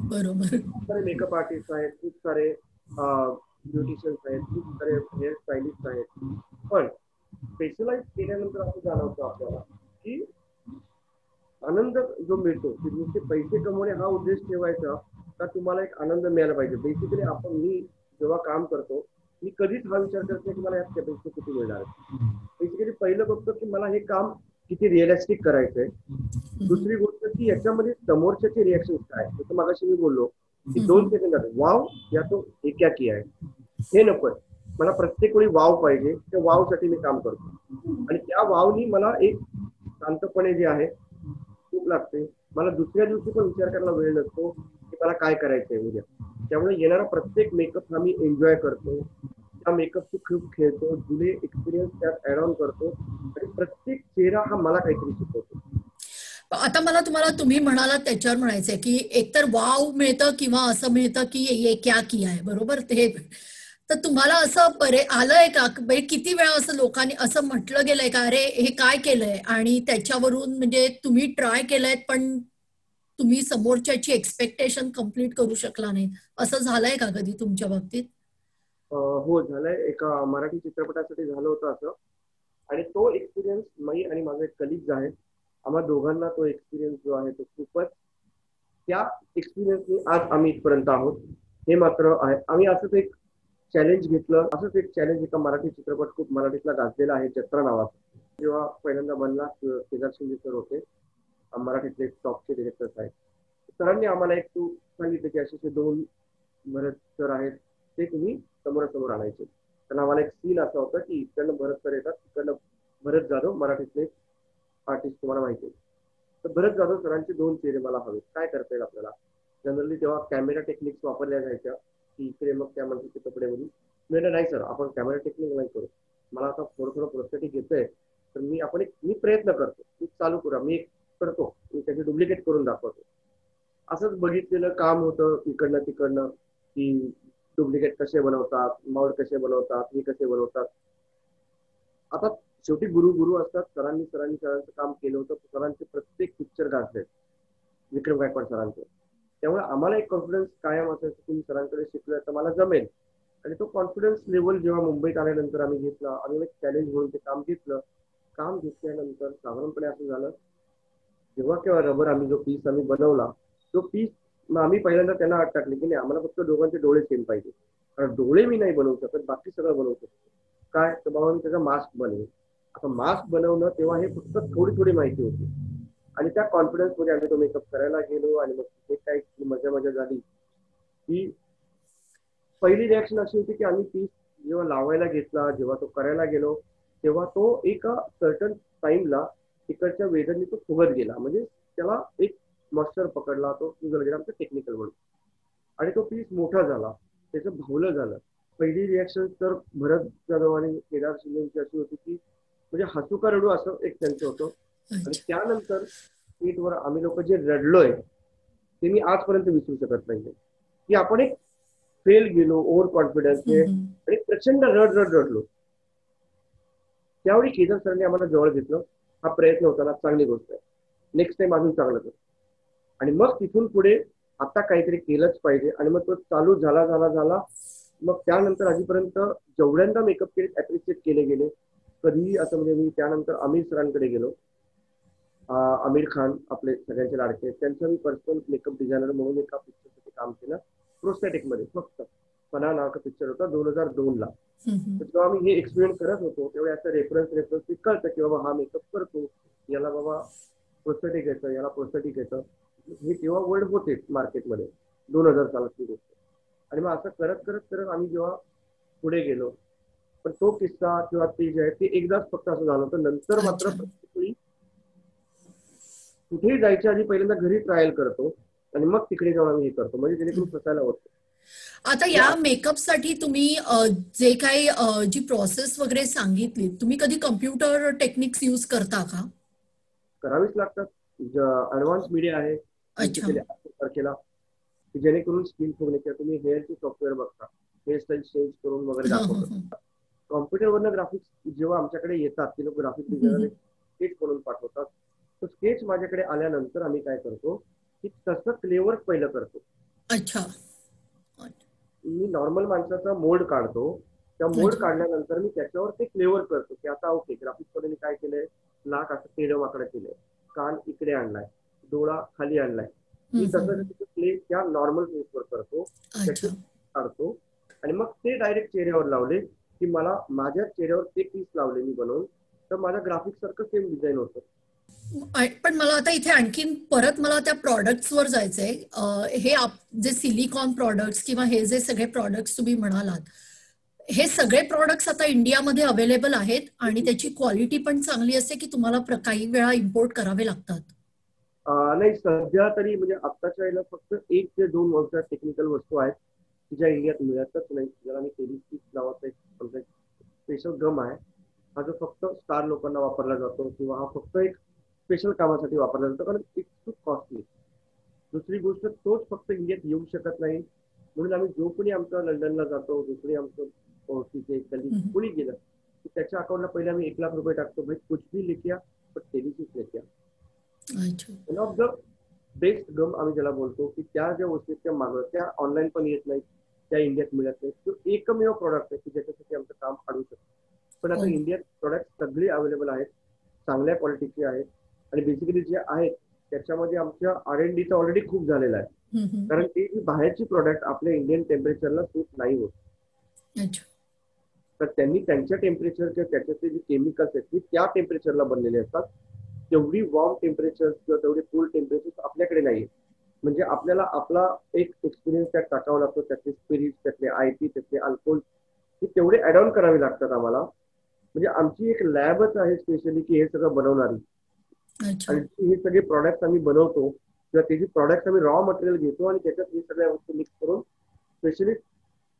बरोबर. खूप सारे मेकअप आर्टिस्ट आहेत, खूप सारे ब्युटिशियन्स आहेत, खूप सारे हेअर स्टायलिस्ट आहेत, पण स्पेशलाइज केल्यानंतर असं जाणवतं आपल्याला की आनंद जो मिळतो की नुसते पैसे कमवणे हा उद्देश ठेवायचा का तुम्हाला एक आनंद मिळाला पाहिजे. बेसिकली मी जेव्हा काम करतो मी कधीच हा विचार करत नाही की मला यात पैसे किती मिळणार. बेसिकली पहिलं बघतो की मला हे काम किती रिअलिस्टिक करायचंय. दुसरी गोष्ट की याच्यामध्ये समोरच्याचे रिएक्शन काय. जसं मगाशी मी बोललो की 2 सेकंदात वाव या तो हे क्या किया आहे हे नकोय मला. प्रत्येक वेळी वाव पाहिजे. त्या वाव साठी मी काम करतो आणि त्या वावनी मला एक शांतपणे जे आहे खूप लागते. मला दुसऱ्या दिवशी पण विचार करायला वेळ नसतो की मला काय करायचंय उद्या. त्यामुळे येणारा प्रत्येक मेकअप हा मी एन्जॉय करतो. त्या मेकअपची खूप खेळतो, जुने एक्सपिरियन्स त्यात ऍड ऑन करतो आणि प्रत्येक चेहरा हा मला काहीतरी शिकवतो. आता मला तुम्हाला तुम्ही म्हणालात त्याच्यावर म्हणायचंय की एकतर वाव मिळतं किंवा असं मिळतं की ये क्या किया आहे, बरोबर? ते तर तुम्हाला असं आलंय का, किती वेळा असं लोकांनी असं म्हटलं गेलंय का, अरे हे काय केलंय, आणि त्याच्यावरून म्हणजे तुम्ही ट्राय केलंय पण तुम्ही समोरच्याची एक्सपेक्टेशन कम्प्लीट करू शकला नाही, असं झालंय का कधी तुमच्या बाबतीत? हो, झालंय. एका मराठी चित्रपटासाठी झालं होतं असं. आणि तो एक्सपिरियन्स मी आणि माझा एक कलिग्स आहे, आम्हा दोघांना तो एक्सपिरियन्स जो आहे तो खूपच, त्या एक्सपिरियन्सनी आज आम्ही इथपर्यंत आहोत हे मात्र आहे. आम्ही असंच एक चॅलेंज घेतलं. असंच एक चॅलेंज एका मराठी चित्रपट खूप मराठीतला गाजलेला आहे जत्रा नावाचा. जेव्हा पहिल्यांदा बनला केदार शिंदे सर होते, मराठीतले टॉपचे डिरेक्टर्स आहेत. सरांनी आम्हाला एक तू सांगितलं की असे 2 भरत सर आहेत, ते तुम्ही समोरासमोर आणायचे. तर आम्हाला एक सीन असा होता की इकडनं भरत सर येतात, तिकडनं भरत जाधव मराठीतले आर्टिस्ट तुम्हाला माहिती आहे. तर भरत जाधव सरांचे 2 चेहरे मला हवे. काय करता येईल आपल्याला. जनरली तेव्हा कॅमेरा टेक्निक्स वापरल्या जायच्या की इकडे मग त्या माणसाचे कपडे म्हणून. मी नाही सर, आपण कॅमेरा टेक्निक नाही करू. मला आता थोडं प्रोस्थेटिक येतंय, तर मी प्रयत्न करतो, मी चालू करूया, मी करतो, मी त्याची डुप्लिकेट करून दाखवतो. असंच बघितलेलं काम होतं इकडनं तिकडनं की डुप्लिकेट कसे बनवतात, माऊड कसे बनवतात, हे कसे बनवतात. आता शेवटी गुरु असतात. सरांचं काम केलं होतं. सरांचे प्रत्येक पिक्चर गाजले विक्रम गायकवाड सरांचे. त्यामुळे आम्हाला एक कॉन्फिडन्स कायम असायचं की मी सरांकडे शिकलोय तर मला जमेल. आणि तो कॉन्फिडन्स लेवल जेव्हा मुंबईत आल्यानंतर आम्ही घेतला, आम्ही एक चॅलेंज म्हणून ते काम घेतलं. काम घेतल्यानंतर साधारणपणे असं झालं, जेव्हा केव्हा रबर आम्ही जो पीस आम्ही बनवला, तो पीस आम्ही पहिल्यांदा त्यांना अट टाकली की नाही, आम्हाला फक्त दोघांचे डोळे सेम पाहिजे. कारण डोळे मी नाही बनवू शकत, बाकी सगळं बनवू शकतो. काय तर बाबा मी त्याचा मास्क बनवेल. आता मास्क बनवणं तेव्हा हे फक्त थोडी माहिती होती. आणि त्या कॉन्फिडन्स मध्ये आम्ही तो मेकअप करायला गेलो आणि मग ते काय मजा झाली की पहिली रिॲक्शन अशी होती की आम्ही पीस जेव्हा लावायला घेतला, जेव्हा तो करायला गेलो, तेव्हा तो एका सर्टन टाइमला तिकडच्या वेदरनी तो फुगत गेला. म्हणजे त्याला एक मॉइश्चर पकडला, तो फुगत गेला, आमचं टेक्निकल म्हणून. आणि तो पीस मोठा झाला, त्याचं भावलं झालं. पहिली रिॲक्शन तर भरत जाधव आणि केदार शिंदेची अशी होती की म्हणजे हसू का रडू असं एक त्यांचं होतं. आणि अच्छा. त्यानंतर सीटवर आम्ही लोक जे रडलोय ते मी आजपर्यंत विसरू शकत नाहीये की आपण एक फेल गेलो ओव्हर कॉन्फिडन्सने आणि प्रचंड रडलो. त्यावेळी केदार सरांनी आम्हाला जवळ घेतलं. हा प्रयत्न होता ना, चांगली गोष्ट आहे, नेक्स्ट टाइम अजून चांगलं कर. आणि मग तिथून पुढे आता काहीतरी केलंच पाहिजे आणि मग तो चालू झाला. मग त्यानंतर आधीपर्यंत जेवढ्यांदा मेकअप केले अप्रिशिएट केले गेले कधीही असं. म्हणजे मी त्यानंतर आमिर सरांकडे गेलो. आमिर खान आपले सगळ्यांचे लाडके, त्यांचं मी पर्सनल मेकअप डिझायनर म्हणून एका पिक्चरसाठी काम केलं प्रोस्थेटिक मध्ये. फक्त पना नावाचा पिक्चर होता 2002 ला. तर जेव्हा आम्ही हे एक्सपिरियन्स करत होतो तेव्हा याचा रेफरन्स कळतं की बाबा हा मेकअप करतो, याला बाबा प्रोस्थेटिक येतं, याला प्रोस्थेटिक येतं. हे तेव्हा वर्ड होते मार्केटमध्ये 2000 सालातली गोष्ट. आणि मग असं करत करत करत आम्ही जेव्हा पुढे गेलो, पण तो किस्सा किंवा ते जे आहे ते एकदाच फक्त असं झालं होतं. नंतर मात्र प्रत्येक वेळी कुठेही जायच्या आधी पहिल्यांदा घरी ट्रायल करतो आणि मग तिकडे जाऊन आम्ही हे करतो, म्हणजे जेणेकरून फसायला होतो. आता या मेकअप साठी तुम्ही जे काही जी प्रोसेस वगैरे सांगितली, तुम्ही कधी कम्प्युटर टेक्निक्स यूज करता का? करावीच लागतात. ऍडव्हान्स मीडिया आहे अच्छा. तारखेला की जेणेकरून स्किल ठेवणे किंवा तुम्ही हेअरचे सॉफ्टवेअर बघता, हेअरस्टाईल चेंज करून वगैरे दाखवतात. कॉम्प्युटरवरनं ग्राफिक्स जेव्हा आमच्याकडे येतात ते लोक ग्राफिक डिझायनर स्केच करून पाठवतात. तो स्केच माझ्याकडे आल्यानंतर आम्ही काय करतो की तसं क्लेवर पहिलं करतो. अच्छा. मी नॉर्मल माणसाचा मोल्ड काढतो. त्या मोल्ड काढल्यानंतर मी त्याच्यावर ते क्लेवर करतो की आता ओके ग्राफिक्स मध्ये मी काय केलंय, नाक असं तेडं वाकडं केलंय, कान इकडे आणलाय, डोळा खाली आणलाय. मी तसं प्ले त्या नॉर्मल फेसवर करतो, त्याचे काढतो आणि मग ते डायरेक्ट चेहऱ्यावर लावले की मला माझ्या चेहऱ्यावर ते पीस लावले मी बनवून, तर माझ्या ग्राफिक्स सारखं सेम डिझाईन होतं. पण मला आता इथे आणखीन परत मला त्या प्रॉडक्ट्स वर जायचंय. हे जे सिलिकॉन प्रॉडक्ट्स किंवा हे जे सगळे प्रॉडक्ट्स तुम्ही म्हणालात, हे सगळे प्रॉडक्ट्स आता इंडियामध्ये अवेलेबल आहेत आणि त्याची क्वालिटी पण चांगली असते की तुम्हाला काही वेळा इम्पोर्ट करावे लागतात? नाही, सध्या तरी म्हणजे आत्ताच्या वेळेला फक्त 1 ते 2 वर्षात टेक्निकल वस्तू आहेत की ज्या इंडियात मिळतच नाही. ज्याला मी टेलिस्टिक नावाचा एक स्पेशल गम आहे, हा जो फक्त स्टार लोकांना वापरला जातो किंवा हा फक्त एक स्पेशल कामासाठी वापरला जातो कारण इट्स खूप कॉस्टली. दुसरी गोष्ट तोच फक्त इंडियात येऊ शकत नाही, म्हणून आम्ही जो कोणी आमचा लंडनला जातो, जो कोणी आमचं ओळखीचे कलिग कोणी गेलं की त्याच्या अकाउंटला पहिले आम्ही 1 लाख रुपये टाकतो. भाई कुछ भी लेके आ, पण टेलिस्टिक लेके आ. वन ऑफ द बेस्ट गम आम्ही ज्याला बोलतो की त्या ज्या वस्तू त्या मागवत त्या ऑनलाईन पण येत नाहीत, त्या इंडियात मिळत नाहीत. तो एकमेव प्रॉडक्ट आहे की ज्याच्यासाठी आमचं काम अडू शकतो. पण आता इंडियात प्रॉडक्ट सगळे अवेलेबल आहेत, चांगल्या क्वालिटीचे आहेत आणि बेसिकली जे आहेत त्याच्यामध्ये आमच्या R&D तर ऑलरेडी खूप झालेला आहे. कारण ती जी बाहेरची प्रॉडक्ट आपल्या इंडियन टेम्परेचरला सूट नाही होत. तर त्यांनी त्यांच्या टेम्परेचर किंवा त्याच्यातले जे केमिकल्स आहेत ते त्या टेम्परेचरला बनलेले असतात. तेवढी वॉर्म टेम्परेचर किंवा तेवढे कूल टेम्परेचर आपल्याकडे नाहीये. म्हणजे आपल्याला आपला एक एक्सपिरियन्स त्यात टाकावा लागतो. त्यातले स्पिरिट, त्यातले आयपी, त्यातले अल्कोहोल हे तेवढे ऍड ऑन करावे लागतात आम्हाला. म्हणजे आमची एक लॅबच आहे स्पेशली की हे सगळं बनवणारी. आणि हे सगळे प्रॉडक्ट आम्ही बनवतो किंवा त्याची प्रॉडक्ट आम्ही रॉ मटेरियल घेतो आणि त्याच्यात हे सगळ्या वस्तू मिक्स करून स्पेशली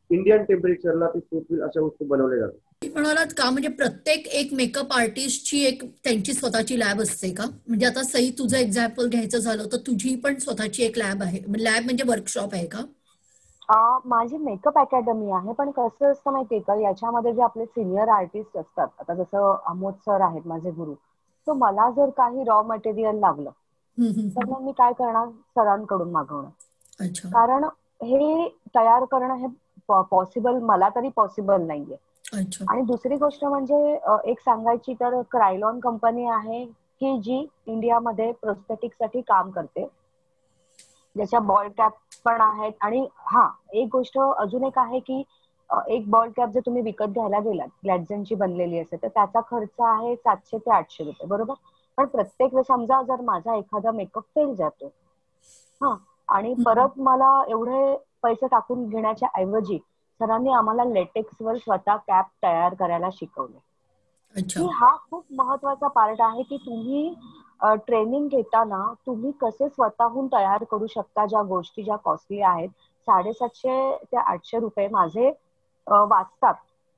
इंडियन टेम्परेचरला ते सूट होईल अशा वस्तू बनवल्या जातात. म्हणालात का म्हणजे प्रत्येक एक मेकअप आर्टिस्टची एक त्यांची स्वतःची लॅब असते का? म्हणजे आता सई तुझं एक्झाम्पल घ्यायचं झालं तर तुझी पण स्वतःची एक लॅब आहे, लॅब म्हणजे वर्कशॉप आहे का? माझी मेकअप अकॅडमी आहे, पण कसं असतं माहितीये का, याच्यामध्ये जे आपले सिनियर आर्टिस्ट असतात, आता जसं अमोद सर आहेत माझे गुरु, तर मला जर काही रॉ मटेरियल लागलं तर मग मी काय करणार, सरांकडून मागवणार. कारण हे तयार करणं हे पॉसिबल मला तरी पॉसिबल नाहीये. आणि दुसरी गोष्ट म्हणजे एक सांगायची तर क्रायलॉन कंपनी आहे की जी इंडियामध्ये प्रोस्थेटिक साठी काम करते, ज्याच्या बॉल कॅप पण आहेत. आणि हा एक गोष्ट अजून एक आहे की एक बॉल कॅप जर तुम्ही विकत घ्यायला गेलात ग्लॅडझनची बनलेली असेल तर त्याचा खर्च आहे 700 ते 800 रुपये, बरोबर. पण प्रत्येक वेळेस समजा जर माझा एखादा मेकअप फेल जातो आणि परत मला एवढे पैसे टाकून घेण्याच्या ऐवजी सरांनी आम्हाला लेटेक्स वर स्वतः कॅप तयार करायला शिकवले. की हा खूप महत्वाचा पार्ट आहे की तुम्ही ट्रेनिंग घेताना तुम्ही कसे स्वतःहून तयार करू शकता ज्या गोष्टी ज्या कॉस्टली आहेत. 750 ते 800 रुपये माझे वाचतात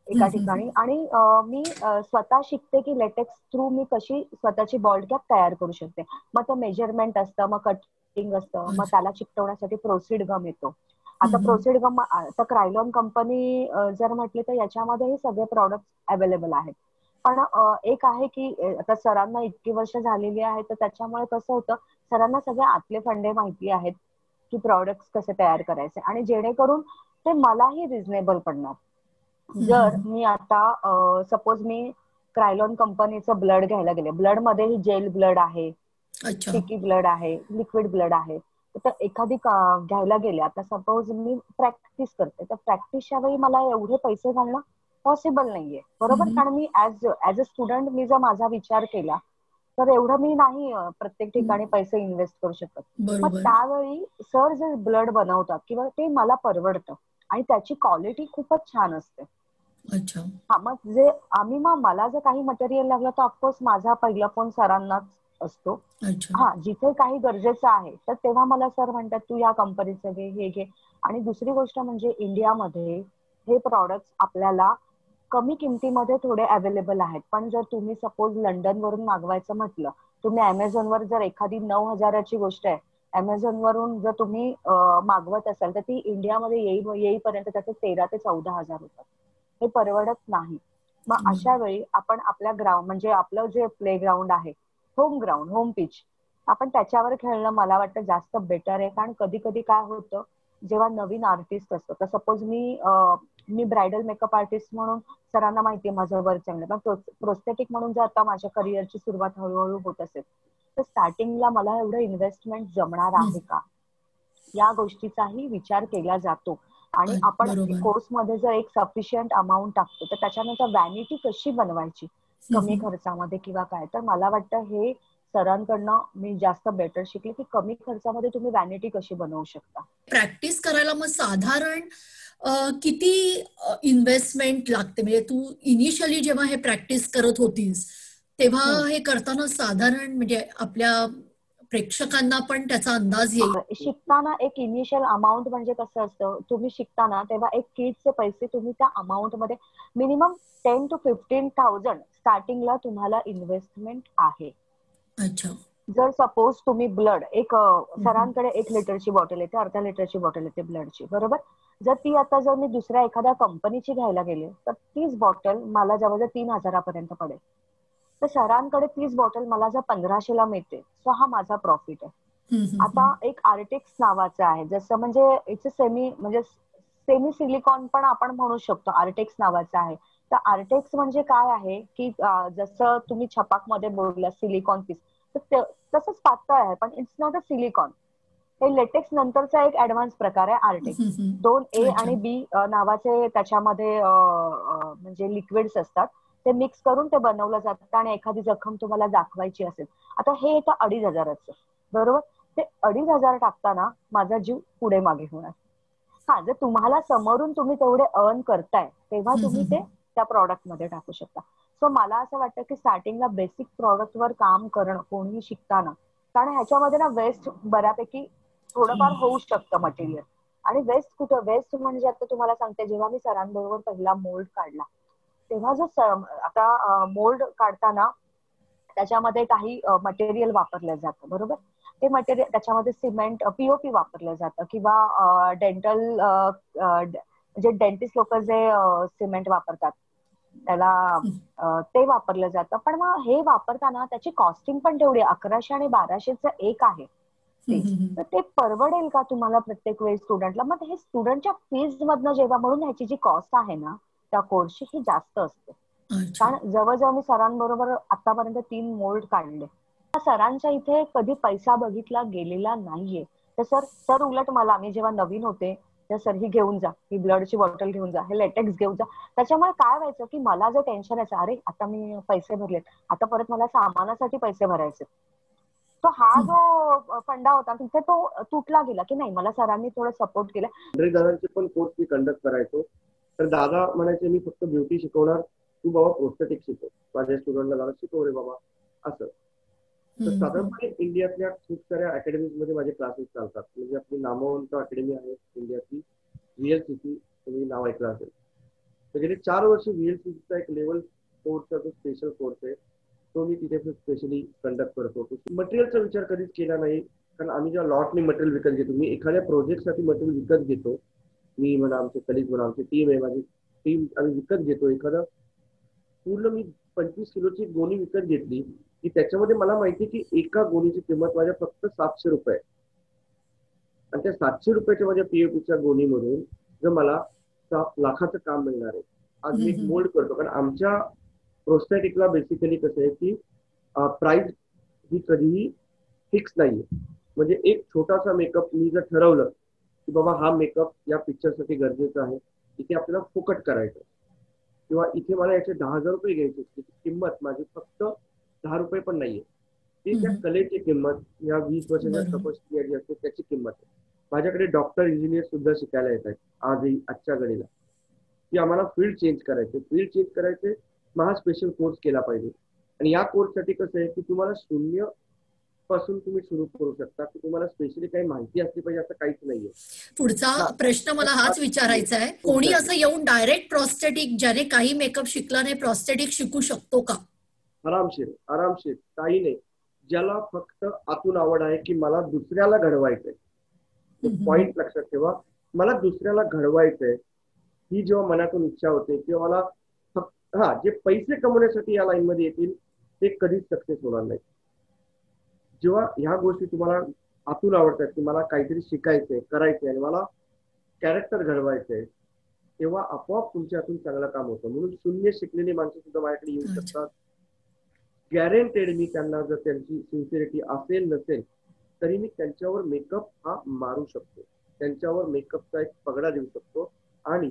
एका हम्म, ठिकाणी, आणि मी स्वतः शिकते की लेटेक्स थ्रू मी कशी स्वतःची बॉल्ड कॅप तयार करू शकते. मग ते मेजरमेंट असतं, मग कटिंग असतं, मग अच्छा. त्याला चिकटवण्यासाठी प्रोसीड गम येतो. आता हम्म, प्रोसीड गम, आता क्रायलॉन कंपनी जर म्हटली तर याच्यामध्ये हे सगळे प्रॉडक्ट अवेलेबल आहेत. पण एक आहे की आता सरांना इतकी वर्ष झालेली आहे, तर त्याच्यामुळे कसं होतं, सरांना सगळे आतले फंडे माहिती आहेत की प्रॉडक्ट कसे तयार करायचे, आणि जेणेकरून ते मलाही रिझनेबल पडणार. जर हम्म. मी आता सपोज मी क्रायलॉन कंपनीचं ब्लड घ्यायला गेले, ब्लड मध्येही जेल ब्लड आहे, अच्छा. स्टिकी ब्लड आहे, लिक्विड ब्लड आहे. तर एखादी घ्यायला गेले, आता सपोज मी प्रॅक्टिस करते, तर प्रॅक्टिसच्या वेळी मला एवढे पैसे घालणं पॉसिबल नाहीये, बरोबर? हम्म, कारण मी ऍज अ स्टुडंट मी जर माझा विचार केला तर एवढं मी नाही प्रत्येक ठिकाणी पैसे इन्व्हेस्ट करू शकत. मग बरोबर. त्यावेळी सर जे ब्लड बनवतात किंवा ते मला परवडतं, आणि त्याची क्वालिटी खूपच छान असते. अच्छा. हा, मग जे मग मला जर काही मटेरियल लागलं तर ऑफकोर्स माझा पहिला फोन सरांनाच असतो. अच्छा. हा, जिथे काही गरजेचं आहे तर तेव्हा मला सर म्हणतात तू या कंपनीचं घे, हे घे. आणि दुसरी गोष्ट म्हणजे इंडियामध्ये हे प्रॉडक्ट्स आपल्याला कमी किमतीमध्ये थोडे अवेलेबल आहेत. पण जर तुम्ही सपोज लंडन वरून मागवायचं म्हटलं, तुम्ही अमेझॉनवर जर एखादी 9,000ची गोष्ट आहे, अमेझॉन वरून जर तुम्ही मागवत असाल तर ती इंडियामध्ये येईपर्यंत त्याचे 13,000 ते 14,000 होतात. हे परवडत नाही. मग अशा बरोबर. वेळी आपण आपल्या ग्राउंड, म्हणजे आपलं जे प्ले ग्राउंड आहे, होम ग्राउंड, होम पिच, आपण त्याच्यावर खेळणं मला वाटतं जास्त बेटर आहे. कारण कधी कधी काय होतं, जेव्हा नवीन आर्टिस्ट असतो, तर सपोज मी ब्रायडल मेकअप आर्टिस्ट म्हणून सरांना माहितीये माझं वर्क चांगलं, पण प्रोस्थेटिक म्हणून जर आता माझ्या करिअरची सुरुवात हळूहळू होत असेल, तर स्टार्टिंगला मला एवढं इन्व्हेस्टमेंट जमणार आहे का, या गोष्टीचाही विचार केला जातो. आणि आपण बरोबर. कोर्समध्ये जर एक सफिशियंट अमाऊंट टाकतो, तर त्याच्यानंतर व्हॅनिटी कशी बनवायची कमी हम्म. खर्चामध्ये किंवा काय, तर मला वाटतं हे सरांकडनं मी जास्त बेटर शिकले की कमी खर्चामध्ये तुम्ही व्हॅनिटी कशी बनवू शकता. प्रॅक्टिस करायला मग साधारण किती इन्व्हेस्टमेंट लागते? म्हणजे तू इनिशियली जेव्हा हे प्रॅक्टिस करत होतीस तेव्हा हम्म. हे करताना साधारण म्हणजे आपल्या प्रेक्षकांना पण त्याचा अंदाज येईल. शिकताना एक इनिशियल अमाऊंट, म्हणजे कसं असतं, तुम्ही शिकताना तेव्हा एक किटचे पैसे तुम्ही त्या अमाऊंट मध्ये मिनिमम 10,000 to 15,000 स्टार्टिंगला तुम्हाला इन्व्हेस्टमेंट आहे. अच्छा. जर सपोज तुम्ही ब्लड हम्म. सरांकडे 1 लिटरची बॉटल येते, अर्धा लिटरची बॉटल येते ब्लडची, बरोबर? जर मी दुसऱ्या एखाद्या कंपनीची घ्यायला गेले तर तीच बॉटल मला जवळजवळ 3,000 पडेल. तर सरांकडे तीच बॉटल मला जर 1,500ला मिळते, सो हा माझा प्रॉफिट आहे. आता एक आर्टेक्स नावाचं आहे, जसं म्हणजे इट्स म्हणजे सेमी सिलिकॉन पण आपण म्हणू शकतो, आर्टेक्स नावाचं आहे. तर आर्टेक्स म्हणजे काय आहे की जसं तुम्ही छपाकमध्ये बोलला सिलिकॉन पीस, तर तसंच पातळ आहे, पण इट्स नॉट अ सिलिकॉन. हे लेटेक्स नंतरचा एक ऍडव्हान्स प्रकार आहे आर्टेक्स. 2A अच्छा. आणि B नावाचे त्याच्यामध्ये म्हणजे लिक्विड्स असतात. ते मिक्स करून ते बनवलं जातं, आणि एखादी जखम तुम्हाला दाखवायची असेल, आता हे येतं 2,500चं, बरोबर? ते 2,500 टाकताना माझा जीव पुढे मागे होणार. हा, जर तुम्हाला समोरून तुम्ही तेवढे अर्न करताय तेव्हा तुम्ही ते त्या प्रॉडक्ट मध्ये टाकू शकता. सो मला असं वाटतं की स्टार्टिंगला बेसिक प्रॉडक्ट वर काम करणं कोणीही शिकताना, कारण ह्याच्यामध्ये ना वेस्ट बऱ्यापैकी थोडंफार होऊ शकतं मटेरियल. आणि वेस्ट कुठं, वेस्ट म्हणजे आता तुम्हाला सांगते, जेव्हा मी सरांबरोबर पहिला मोल्ड काढला, तेव्हा आता मोल्ड काढताना त्याच्यामध्ये काही मटेरियल वापरलं जातं, बरोबर? ते मटेरियल त्याच्यामध्ये सिमेंट, पीओपी वापरलं जातं, किंवा डेंटल म्हणजे डेंटिस्ट लोक जे सिमेंट वापरतात त्याला ते वापरलं जातं. पण मग हे वापरताना त्याची कॉस्टिंग पण तेवढी 1,100 आणि 1,200चं एक आहे ते. तर ते परवडेल का तुम्हाला प्रत्येक वेळी स्टुडंटला? मग हे स्टुडंटच्या फीज मधनं जेव्हा, म्हणून ह्याची जी कॉस्ट आहे ना त्या कोर्सची, ही जास्त असते. अच्छा. कारण जवळजवळ मी सरांबरोबर आतापर्यंत 3 मोल्ड काढले. सरांच्या इथे कधी पैसा बघितला गेलेला नाहीये. तर सर उलट मला, मी जेव्हा नवीन होते, तर सर ही घेऊन जा, ही ब्लडची बॉटल घेऊन जा, हे लेटेक्स घेऊन जा. त्याच्यामुळे काय व्हायचं की मला जर टेन्शन यायचं, अरे आता मी पैसे भरलेत, आता परत मला सामानासाठी पैसे भरायचे, तो हा जो फंडा होता तिथे तो तुटला गेला, की नाही मला सरांनी थोडं सपोर्ट केलं. 100,000चे पण कोर्स मी कंडक्ट करायचो. तर दादा म्हणायचे मी फक्त ब्युटी शिकवणार, तू बाबा प्रोस्थेटिक शिकव, माझ्या स्टुडंटला दादा शिकव रे बाबा, असं. तर साधारणपणे इंडियातल्या खूप साऱ्या अकॅडमीज मध्ये माझे क्लासेस चालतात. म्हणजे आपली नामवंत अकॅडमी आहे इंडियातली, VLCC, तुम्ही नाव ऐकलं असेल. तर गेले 4 वर्ष VLCCचा एक लेवल कोर्सचा जो स्पेशल कोर्स आहे तो मी तिथे स्पेशली कंडक्ट करतो. मटेरियलचा विचार कधीच केला नाही, कारण आम्ही जेव्हा लॉटने मटेरियल विकत घेतो, मी एखाद्या प्रोजेक्टसाठी मटेरियल विकत घेतो, मी म्हणा आमचे कलिग म्हणा आमची टीम आहे, माझी टीम आम्ही विकत घेतो एखादं पूर्ण मी 25 किलोची गोणी विकत घेतली की त्याच्यामध्ये मला माहिती की एका गोणीची किंमत माझ्या फक्त 700 रुपये आणि त्या 700 रुपयाच्या माझ्या पीओपीच्या गोणीमधून जर मला 7 लाखाचं काम मिळणार आहे. आज मी एक मोल्ड करतो, कारण आमच्या प्रोस्थेटिकला बेसिकली कसं आहे की प्राइस ही कधीही फिक्स नाहीये. म्हणजे एक छोटासा मेकअप मी जर ठरवलं की बाबा हा मेकअप या पिक्चरसाठी गरजेचा आहे, इथे आपल्याला फुकट करायचं किंवा इथे मला याचे 10,000 रुपये घ्यायचे, किंमत माझी फक्त 10 रुपये पण नाहीये, ती त्या कलेची किंमत या 20 वर्षाच्या तपस्या जी असते त्याची किंमत आहे. माझ्याकडे डॉक्टर इंजिनियर सुद्धा शिकायला येत आहेत आजही आजच्या घडीला, की आम्हाला फील्ड चेंज करायचे मग हा स्पेशल कोर्स केला पाहिजे. आणि या कोर्ससाठी कसं आहे की तुम्हाला 0 पासून तुम्ही सुरू करू शकता, की तुम्हाला स्पेशली काही माहिती असली पाहिजे असं काहीच नाहीये. पुढचा प्रश्न मला हाच विचारायचा आहे, कोणी असं येऊन डायरेक्ट प्रोस्थेटिक ज्याने काही मेकअप शिकला नाही प्रोस्थेटिक शिकू शकतो का? आरामशीर काही नाही. ज्याला फक्त आतून आवड आहे की मला दुसऱ्याला घडवायचंय, पॉइंट लक्षात ठेवा, मला दुसऱ्याला घडवायचंय ही जेव्हा मनातून इच्छा होते किंवा मला फक्त जे पैसे कमवण्यासाठी या लाईन मध्ये येतील ते कधीच सक्सेस होणार नाही. जेव्हा ह्या गोष्टी तुम्हाला आतून आवडतात की मला काहीतरी शिकायचंय करायचंय आणि मला कॅरेक्टर घडवायचंय, तेव्हा आपोआप तुमच्या हातून चांगलं काम होतं. म्हणून 0 शिकलेली माणसं सुद्धा माझ्याकडे येऊ शकतात. गॅरंटेड मी त्यांना जर त्यांची सिन्सिअरिटी असेल नसेल तरी मी त्यांच्यावर मेकअप हा मारू शकतो, त्यांच्यावर मेकअपचा एक पगडा देऊ शकतो आणि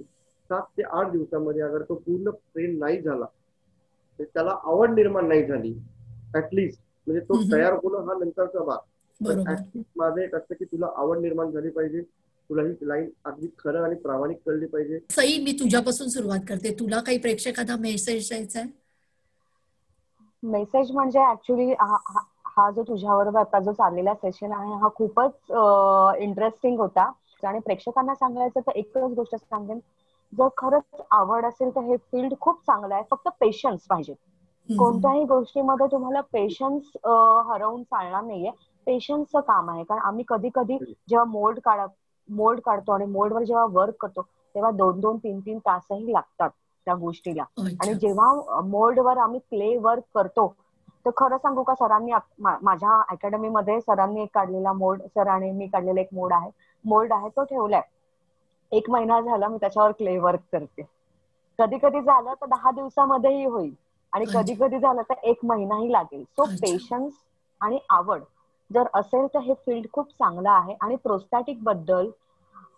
7 ते 8 दिवसामध्ये अगर तो पूर्ण ट्रेन नाही झाला, त्याला आवड निर्माण नाही झाली, ऍटलिस्ट म्हणजे तो तयार होणं हा नंतरचा भाग, पण ऍटलिस्ट माझं एक असतं की तुला आवड निर्माण झाली पाहिजे, तुला ही लाईन अगदी खरं आणि प्रामाणिक कळली पाहिजे. सई, मी तुझ्यापासून सुरुवात करते. तुला काही प्रेक्षकांना मेसेज द्यायचा आहे? मेसेज म्हणजे ऍक्च्युली हा जो तुझ्याबरोबर आता जो चाललेला सेशन आहे हा खूपच इंटरेस्टिंग होता. आणि प्रेक्षकांना सांगायचं तर एकच गोष्ट सांगेन, जर खरंच आवड असेल तर हे फील्ड खूप चांगलं आहे, फक्त पेशन्स पाहिजे. कोणत्याही गोष्टीमध्ये तुम्हाला पेशन्स हरवून चालणार नाहीये. पेशन्सचं काम आहे, कारण आम्ही कधी कधी जेव्हा मोल्ड काढतो आणि मोल्डवर जेव्हा वर्क करतो तेव्हा 2-2, 3-3 तासही लागतात त्या गोष्टीला. आणि जेव्हा मोल्डवर आम्ही क्ले वर्क करतो तर खरं सांगू का, सरांनी माझ्या अकॅडमीमध्ये सरांनी एक काढलेला सरांनी मी काढलेला एक मोल्ड आहे तो ठेवलाय. 1 महिना झाला मी त्याच्यावर क्ले वर्क करते. कधी कधी झालं तर 10 दिवसामध्येही होईल आणि कधी कधी झालं तर 1 महिनाही लागेल. सो पेशन्स आणि आवड जर असेल तर हे फील्ड खूप चांगलं आहे. आणि प्रोस्थेटिक बद्दल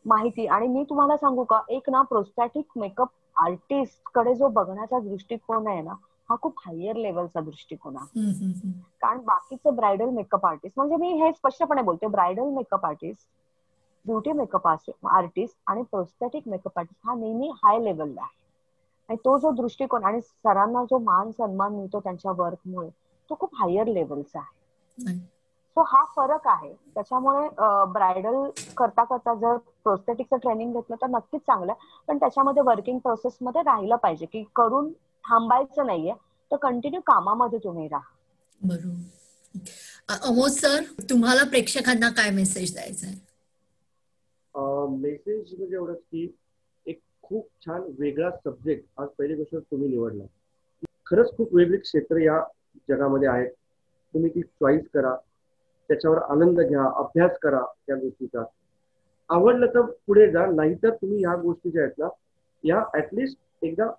माहिती, आणि मी तुम्हाला सांगू का, एक ना प्रोस्थेटिक मेकअप आर्टिस्ट कडे जो बघण्याचा दृष्टिकोन आहे ना हा खूप हायर लेवलचा दृष्टिकोन आहे. कारण बाकीचे ब्रायडल मेकअप आर्टिस्ट, म्हणजे मी हे स्पष्टपणे बोलते, bridal makeup artist, beauty makeup artist आणि प्रोस्थेटिक मेकअप आर्टिस्ट हा नेहमी हाय लेवलला आहे. आणि तो जो दृष्टिकोन आणि सरांना जो मान सन्मान मिळतो त्यांच्या वर्कमुळे तो खूप हायर लेवलचा आहे. सो हा फरक आहे. त्याच्यामुळे ब्रायडल करता करता जर प्रोस्थेटिकचं ट्रेनिंग घेतलं तर नक्कीच चांगलं आहे, पण त्याच्यामध्ये वर्किंग प्रोसेस मध्ये राहिलं पाहिजे, की करून थांबायचं नाहीये, तर कंटिन्यू कामामध्ये तुम्ही राहा. बरोबर. अमोद सर, तुम्हाला प्रेक्षकांना काय मेसेज द्यायचा आहे? मेसेज म्हणजे एवढंच की एक खूप छान वेगळा सब्जेक्ट आज पहिली गोष्ट तुम्ही निवडला. खरंच खूप वेगळी क्षेत्र या जगामध्ये आहेत. तुम्ही ती चॉईस करा, त्याच्यावर आनंद घ्या, अभ्यास करा त्या गोष्टीचा. आवडलं तर पुढे जा, नाहीतर तुम्ही ह्या गोष्टी ज्या आहेत ना या ऍटलिस्ट एकदा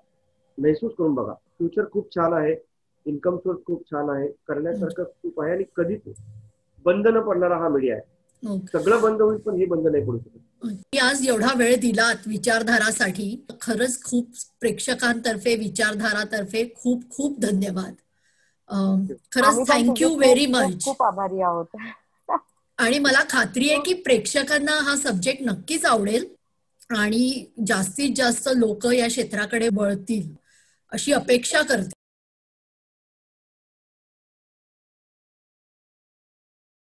महसूस करून बघा. फ्युचर खूप छान आहे, इन्कम सोर्स खूप छान आहे, करण्यासारखं खूप आहे आणि कधीच बंद न पडणारा हा मीडिया आहे. सगळं बंद होईल पण हे बंद नाही पडू शकत. आज एवढा वेळ दिलात विचारधारासाठी, खरंच खूप प्रेक्षकांतर्फे विचारधारातर्फे खूप खूप धन्यवाद. खरंच थँक्यू व्हेरी मच. खूप आभारी आहोत. आणि मला खात्री आहे की प्रेक्षकांना हा सब्जेक्ट नक्कीच आवडेल आणि जास्तीत जास्त लोक या क्षेत्राकडे वळतील अशी अपेक्षा करते.